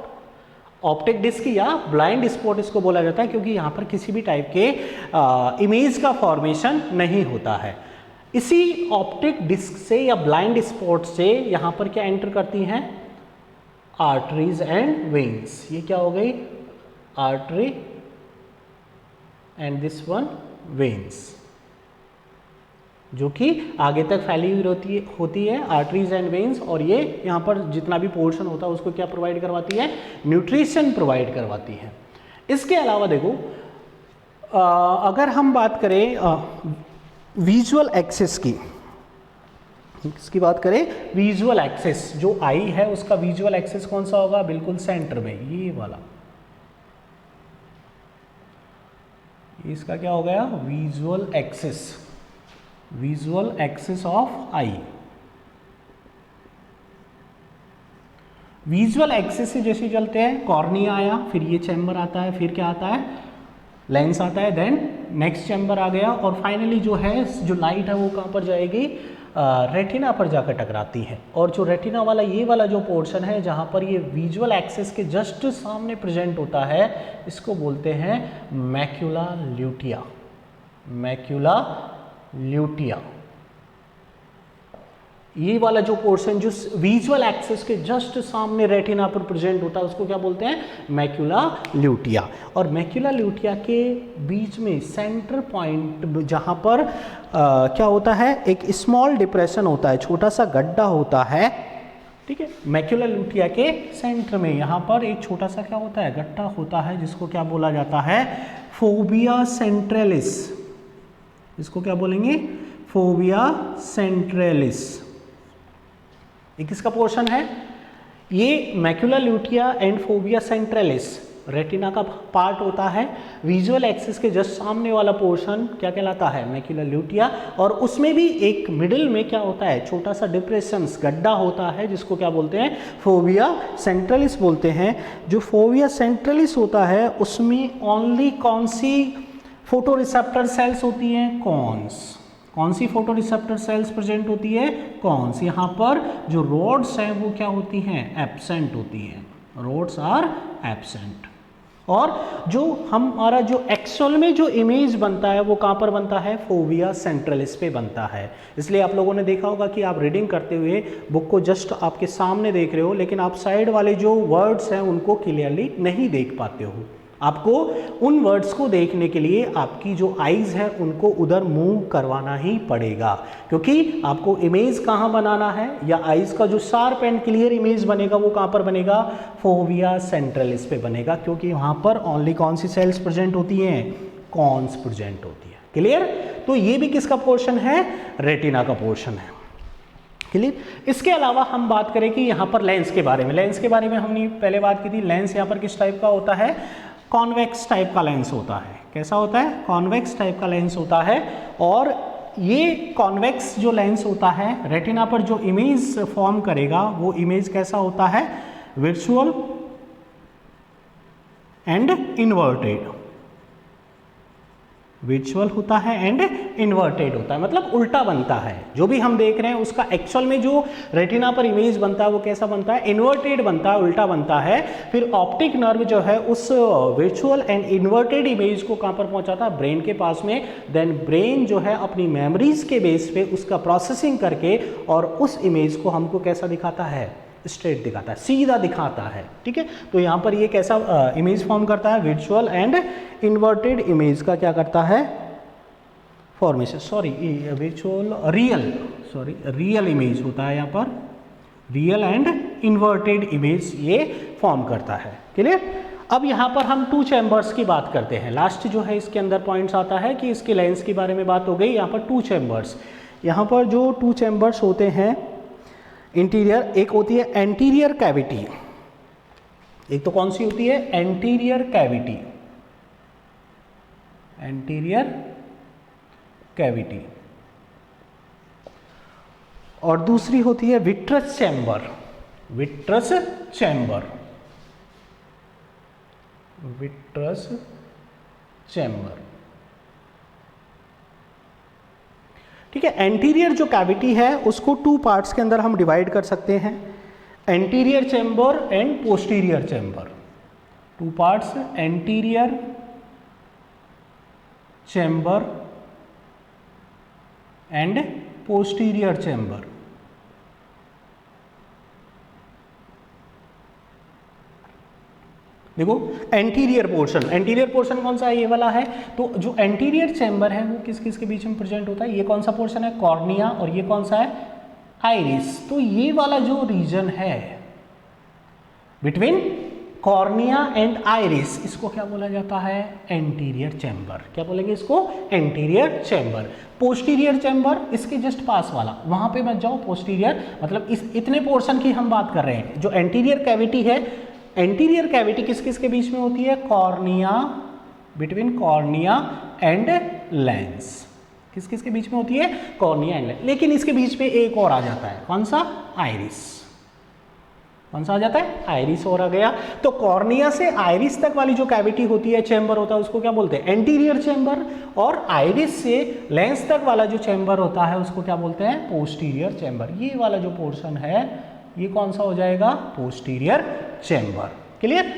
ऑप्टिक डिस्क या ब्लाइंड स्पॉट इसको बोला जाता है, क्योंकि यहाँ पर किसी भी टाइप के इमेज का फॉर्मेशन नहीं होता है। इसी ऑप्टिक डिस्क से या ब्लाइंड स्पॉट से यहाँ पर क्या एंटर करती हैं, आर्टरीज एंड वेन्स। ये क्या हो गई, artery and this one veins, जो कि आगे तक फैली हुई होती है, आर्टरीज एंड वेन्स, और ये यहाँ पर जितना भी पोर्शन होता है उसको क्या प्रोवाइड करवाती है, न्यूट्रिशन प्रोवाइड करवाती है। इसके अलावा देखो अगर हम बात करें विजुअल एक्सिस की, इसकी बात करें विजुअल एक्सिस, जो आई है उसका विजुअल एक्सिस कौन सा होगा, बिल्कुल सेंटर में ये वाला, इसका क्या हो गया, visual axis, visual axis of I. Visual axis से जैसे चलते हैं, कॉर्निया आया, फिर ये चैम्बर आता है, फिर क्या आता है, लेंस आता है, देन नेक्स्ट चैम्बर आ गया, और फाइनली जो है जो लाइट है वो कहाँ पर जाएगी, रेटिना पर जाकर टकराती है। और जो रेटिना वाला ये वाला जो पोर्शन है जहाँ पर ये विजुअल एक्सिस के जस्ट सामने प्रेजेंट होता है, इसको बोलते हैं मैक्यूला ल्यूटिया, मैक्यूला ल्यूटिया। ये वाला जो पोर्शन जो विजुअल एक्सिस के जस्ट सामने रेटिना पर प्रेजेंट होता है उसको क्या बोलते हैं, मैक्यूला ल्यूटिया। और मैक्यूला ल्यूटिया के बीच में सेंटर पॉइंट जहां पर क्या होता है, एक स्मॉल डिप्रेशन होता है, छोटा सा गड्ढा होता है, ठीक है। मैक्यूला ल्यूटिया के सेंटर में यहाँ पर एक छोटा सा क्या होता है, गड्ढा होता है, जिसको क्या बोला जाता है, फोविया सेंट्रलिस। इसको क्या बोलेंगे, फोविया सेंट्रलिस। ये किसका पोर्शन है, ये macula lutea and fovea centralis retina का पार्ट होता है। विजुअल एक्सिस के जस्ट सामने वाला पोर्शन क्या कहलाता है, मैक्यूला ल्यूटिया, और उसमें भी एक मिडिल में क्या होता है, छोटा सा डिप्रेशन गड्ढा होता है, जिसको क्या बोलते हैं, फोविया सेंट्रलिस बोलते हैं। जो फोविया सेंट्रलिस होता है उसमें ओनली कौन सी फोटो रिसेप्टर सेल्स होती हैं, कॉन्स। कौन सी फोटो रिसेप्टर सेल्स प्रेजेंट होती है, कॉन्स। यहाँ पर जो रोड्स हैं वो क्या होती हैं, एब्सेंट होती हैं, रोड्स आर एब्सेंट। और जो हमारा जो एक्चुअल में जो इमेज बनता है वो कहाँ पर बनता है, फोविया सेंट्रलिस पे बनता है। इसलिए आप लोगों ने देखा होगा कि आप रीडिंग करते हुए बुक को जस्ट आपके सामने देख रहे हो, लेकिन आप साइड वाले जो वर्ड्स हैं उनको क्लियरली नहीं देख पाते हो। आपको उन वर्ड्स को देखने के लिए आपकी जो आईज है उनको उधर मूव करवाना ही पड़ेगा, क्योंकि आपको इमेज कहाँ बनाना है, या आईज का जो शार्प एंड क्लियर इमेज बनेगा वो कहाँ पर बनेगा, फोविया सेंट्रलिस पे बनेगा, क्योंकि वहाँ पर ओनली कौन सी सेल्स प्रेजेंट होती हैं, कॉन्स प्रेजेंट होती है। क्लियर। तो ये भी किसका पोर्शन है, रेटिना का पोर्शन है। क्लियर। इसके अलावा हम बात करें कि यहाँ पर लेंस के बारे में, लेंस के बारे में हमने पहले बात की थी। लेंस यहाँ पर किस टाइप का होता है, कॉन्वेक्स टाइप का लेंस होता है। कैसा होता है, कॉन्वेक्स टाइप का लेंस होता है। और ये कॉन्वेक्स जो लेंस होता है, रेटिना पर जो इमेज फॉर्म करेगा वो इमेज कैसा होता है, विजुअल एंड इन्वर्टेड। विजुअल होता है एंड इन्वर्टेड होता है, मतलब उल्टा बनता है। जो भी हम देख रहे हैं उसका एक्चुअल में जो रेटिना पर इमेज बनता है वो कैसा बनता है, इन्वर्टेड बनता है, उल्टा बनता है। फिर ऑप्टिक नर्व जो है उस विजुअल एंड इन्वर्टेड इमेज को कहाँ पर पहुंचाता है, ब्रेन के पास में। देन ब्रेन जो है अपनी मेमोरीज के बेस पे उसका प्रोसेसिंग करके और उस इमेज को हमको कैसा दिखाता है, स्ट्रेट दिखाता है, सीधा दिखाता है। ठीक है, तो यहाँ पर ये कैसा इमेज फॉर्म करता है, विजुअल एंड इन्वर्टेड इमेज का क्या करता है, formation. Sorry, visual real image होता है यहाँ पर, रियल एंड इन्वर्टेड इमेज ये फॉर्म करता है। क्लियर। अब यहाँ पर हम 2 चैम्बर्स की बात करते हैं। लास्ट जो है इसके अंदर पॉइंट्स आता है कि इसके लेंस के बारे में बात हो गई। यहाँ पर 2 चैम्बर्स, यहाँ पर जो 2 चैम्बर्स होते हैं इंटीरियर, एक होती है एंटीरियर कैविटी, एक तो कौन सी होती है, एंटीरियर कैविटी, एंटीरियर कैविटी, और दूसरी होती है vitreous chamber, vitreous chamber, vitreous chamber. ठीक है, एंटीरियर जो कैविटी है उसको 2 पार्ट्स के अंदर हम डिवाइड कर सकते हैं, anterior chamber and posterior chamber. 2 parts, anterior chamber and posterior chamber. देखो एंटीरियर पोर्शन कौन सा है, ये वाला है। तो जो एंटीरियर चैम्बर है वो किस किस के बीच में प्रेजेंट होता है, ये कौन सा पोर्शन है, कॉर्निया, और ये कौन सा है, आइरिस। तो ये वाला जो रीजन है बिटवीन कॉर्निया एंड आइरिस, इसको क्या बोला जाता है, एंटीरियर चैम्बर। क्या बोलेंगे इसको, एंटीरियर चैम्बर। पोस्टीरियर चैम्बर इसके जस्ट पास वाला, वहां पे मत जाओ, पोस्टीरियर मतलब इस इतने पोर्शन की हम बात कर रहे हैं। जो एंटीरियर कैविटी है, एंटीरियर कैविटी किस किस के बीच में होती है, cornea, between cornea and lens. किस किस के बीच में होती है, कॉर्निया एंड लेंस। लेकिन इसके बीच में एक और आ जाता है, कौन सा, आइरिस। कौन सा आ जाता है, आइरिस और आ गया। तो कॉर्निया से आइरिस तक वाली जो कैविटी होती है, चैम्बर होता है, उसको क्या बोलते हैं, एंटीरियर चैम्बर। और आइरिस से लेंस तक वाला जो चैम्बर होता है उसको क्या बोलते हैं, पोस्टीरियर चैम्बर। ये वाला जो पोर्शन है ये कौन सा हो जाएगा, पोस्टीरियर चैम्बर। क्लियर।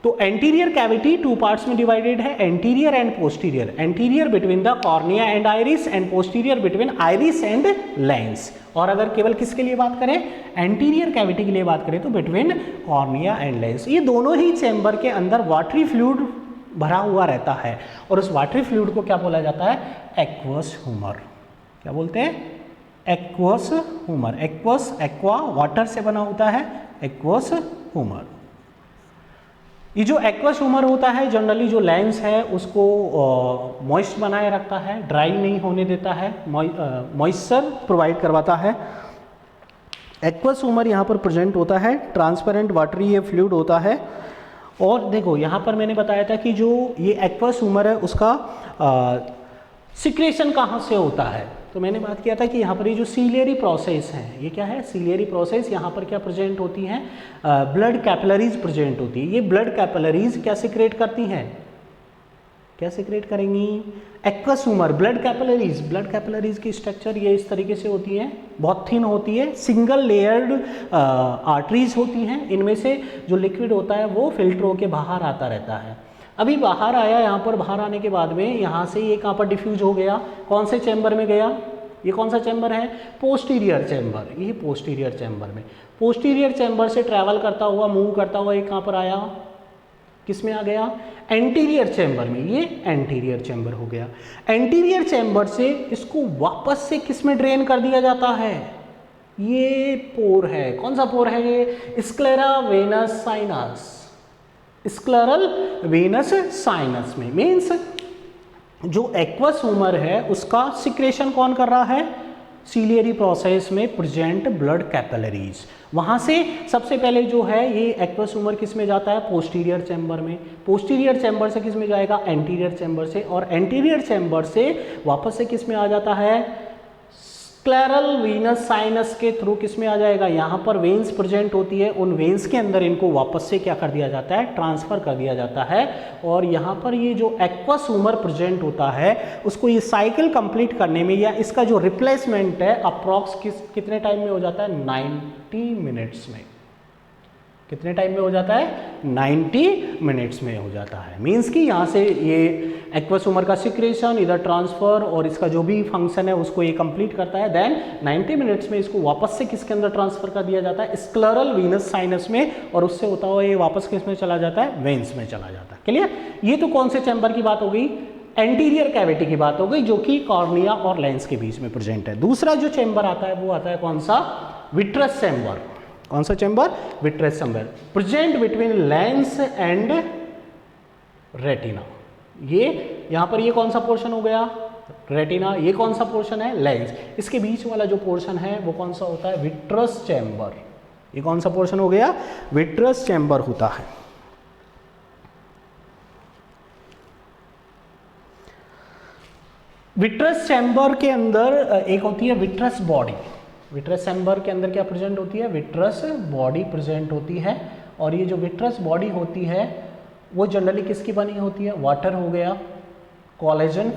तो एंटीरियर कैविटी 2 पार्ट्स में डिवाइडेड है, anterior and posterior. Anterior between the cornea and iris and posterior between iris and lens. और अगर केवल किसके लिए बात करें, एंटीरियर कैविटी के लिए बात करें तो बिटवीन कॉर्निया एंड लेंस। ये दोनों ही चैम्बर के अंदर वाटरी फ्लूइड भरा हुआ रहता है और उस वाटरी फ्लूइड को क्या बोला जाता है, एक्वस ह्यूमर। क्या बोलते हैं, aqueous humour. Aqueous, aqua water से बना होता है, एक्वस ह्यूमर। ये जो एक्वस ह्यूमर होता है जनरली जो लेंस है उसको मॉइस्ट बनाए रखता है, ड्राई नहीं होने देता है, मॉइस्चर प्रोवाइड करवाता है। एक्वस ह्यूमर यहाँ पर प्रेजेंट होता है, ट्रांसपेरेंट वाटरी ये फ्लूइड होता है। और देखो यहाँ पर मैंने बताया था कि जो ये एक्वस ह्यूमर है उसका सिक्रेशन कहाँ से होता है, तो मैंने बात किया था कि यहाँ पर ये जो सीलियरी प्रोसेस है, ये क्या है, सीलियरी प्रोसेस। यहाँ पर क्या प्रेजेंट होती हैं, ब्लड कैपिलरीज प्रेजेंट होती है। ये ब्लड कैपिलरीज क्या सिक्रेट करती हैं, क्या सिक्रेट करेंगी, एक्वस ह्यूमर। ब्लड कैपिलरीज की स्ट्रक्चर ये इस तरीके से होती है, बहुत थिन होती है, सिंगल लेयर्ड आर्टरीज होती हैं। इनमें से जो लिक्विड होता है वो फिल्टर होके बाहर आता रहता है। अभी बाहर आया, यहाँ पर बाहर आने के बाद में यहाँ से ये कहाँ पर डिफ्यूज हो गया, कौन से चैम्बर में गया, ये कौन सा चैम्बर है, पोस्टीरियर चैम्बर। ये पोस्टीरियर चैम्बर में, पोस्टीरियर चैम्बर से ट्रैवल करता हुआ, मूव करता हुआ ये कहाँ पर आया, किस में आ गया, एंटीरियर चैम्बर में। ये एंटीरियर चैम्बर हो गया। एंटीरियर चैम्बर से इसको वापस से किस में ड्रेन कर दिया जाता है, ये पोर है, कौन सा पोर है, ये sclera Venus sinus, scleral Venus sinus में। मीन्स जो एक्वस ह्यूमर है उसका सिक्रेशन कौन कर रहा है, सीलियरी प्रोसेस में प्रेजेंट ब्लड कैपिलरीज। वहाँ से सबसे पहले जो है ये एक्वस ह्यूमर किस में जाता है, पोस्टीरियर चैम्बर में, पोस्टीरियर चैम्बर से किस में जाएगा, एंटीरियर चैम्बर से, और एंटीरियर चैम्बर से वापस से किस में आ जाता है, स्क्लेरल वीनस साइनस के थ्रू किस में आ जाएगा, यहाँ पर वेन्स प्रेजेंट होती है, उन वेन्स के अंदर इनको वापस से क्या कर दिया जाता है, ट्रांसफर कर दिया जाता है। और यहाँ पर ये जो एक्वस ह्यूमर प्रेजेंट होता है उसको ये साइकिल कंप्लीट करने में या इसका जो रिप्लेसमेंट है अप्रॉक्स कितने टाइम में हो जाता है, 90 मिनट्स में। कितने टाइम में हो जाता है, 90 मिनट्स में हो जाता है। मीन्स कि यहाँ से ये एक्वस ह्यूमर का सिक्रेशन, इधर ट्रांसफर और इसका जो भी फंक्शन है उसको ये कंप्लीट करता है। देन 90 मिनट्स में इसको वापस से किसके अंदर ट्रांसफर कर दिया जाता है, स्क्लेरल वीनस साइनस में, और उससे होता हुआ ये वापस किस में चला जाता है, वेन्स में चला जाता है। क्लियर? ये तो कौन से चैम्बर की बात हो गई, एंटीरियर कैविटी की बात हो गई, जो कि कॉर्निया और लेंस के बीच में प्रेजेंट है। दूसरा जो चैम्बर आता है वो आता है कौन सा, विट्रस चैम्बर। कौन सा chamber, vitreous chamber, present between lens and retina. ये यहाँ पर ये कौन सा पोर्शन हो गया, रेटिना, ये कौन सा पोर्शन है, लेंस। इसके बीच वाला जो पोर्शन है वो कौन सा होता है, विट्रस चैम्बर। ये कौन सा पोर्शन हो गया, विट्रस चैम्बर होता है। विट्रस चैम्बर के अंदर एक होती है विट्रस बॉडी। विट्रस चैम्बर के अंदर क्या प्रेजेंट होती है, विट्रस बॉडी प्रेजेंट होती है। और ये जो विट्रस बॉडी होती है वो जनरली किसकी बनी होती है, वाटर हो गया, collagen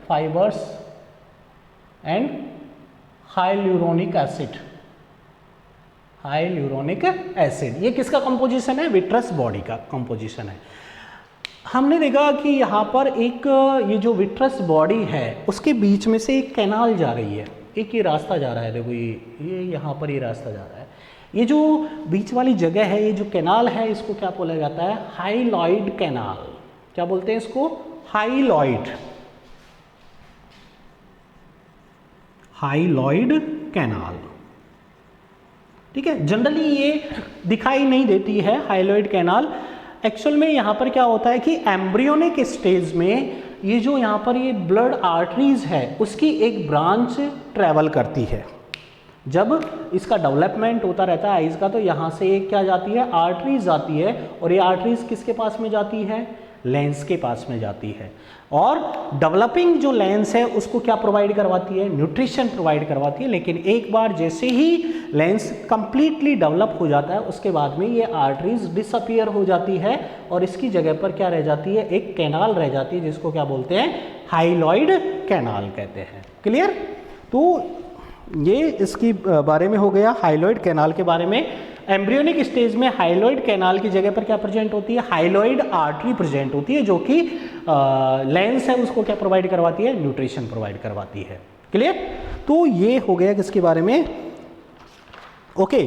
fibres and hyaluronic acid. ये किसका कंपोजिशन है, विट्रस बॉडी का कंपोजिशन है। हमने देखा कि यहाँ पर एक ये जो विट्रस बॉडी है उसके बीच में से एक कैनाल जा रही है, एक ये रास्ता जा रहा है, देखो ये यहाँ पर ये रास्ता जा रहा है। ये जो बीच वाली जगह है, ये जो कैनाल है, इसको क्या बोला जाता है, हाइलॉइड कैनाल। क्या बोलते हैं इसको, हाइलॉइड कैनाल। ठीक है, जनरली ये दिखाई नहीं देती है हाइलॉइड कैनाल। एक्चुअल में यहाँ पर क्या होता है कि एम्ब्रियोनिक स्टेज में ये जो यहाँ पर ये ब्लड आर्टरीज है उसकी एक ब्रांच ट्रेवल करती है। जब इसका डेवलपमेंट होता रहता है आइज का, तो यहाँ से एक क्या जाती है, आर्टरीज जाती है, और ये आर्टरीज किसके पास में जाती है, लेंस के पास में जाती है। और डेवलपिंग जो लेंस है उसको क्या प्रोवाइड करवाती है, न्यूट्रिशन प्रोवाइड करवाती है। लेकिन एक बार जैसे ही लेंस कंप्लीटली डेवलप हो जाता है उसके बाद में ये आर्टरीज डिसअपियर हो जाती है और इसकी जगह पर क्या रह जाती है, एक कैनाल रह जाती है, जिसको क्या बोलते हैं, हाइलॉइड कैनाल कहते हैं। क्लियर? तो ये इसकी बारे में हो गया, हाइलॉइड कैनाल के बारे में। एम्ब्रियोनिक स्टेज में हाइलॉइड कैनाल की जगह पर क्या प्रेजेंट होती है, हाइलॉइड आर्टरी प्रेजेंट होती है, जो कि लेंस है उसको क्या प्रोवाइड करवाती है, न्यूट्रिशन प्रोवाइड करवाती है। क्लियर? तो ये हो गया किसके बारे में, ओके।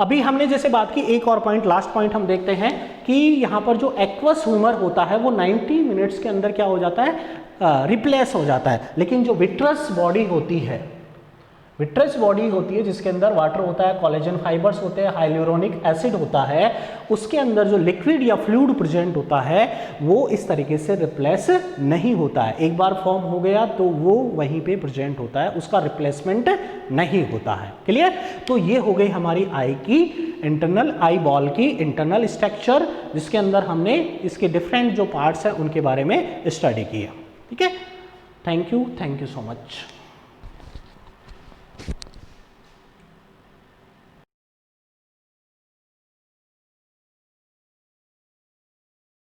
अभी हमने जैसे बात की, एक और पॉइंट, लास्ट पॉइंट हम देखते हैं कि यहाँ पर जो एक्वस ह्यूमर होता है वो 90 मिनट्स के अंदर क्या हो जाता है, रिप्लेस हो जाता है। लेकिन जो विट्रस बॉडी होती है, विट्रस बॉडी होती है जिसके अंदर वाटर होता है, कोलेजन फाइबर्स होते हैं, हाइल्यूरोनिक एसिड होता है, उसके अंदर जो लिक्विड या फ्लूइड प्रेजेंट होता है वो इस तरीके से रिप्लेस नहीं होता है। एक बार फॉर्म हो गया तो वो वहीं पे प्रेजेंट होता है, उसका रिप्लेसमेंट नहीं होता है। क्लियर? तो ये हो गई हमारी आई की इंटरनल, आई बॉल की इंटरनल स्ट्रक्चर, जिसके अंदर हमने इसके डिफरेंट जो पार्ट्स हैं उनके बारे में स्टडी किया। ठीक है, थैंक यू सो मच।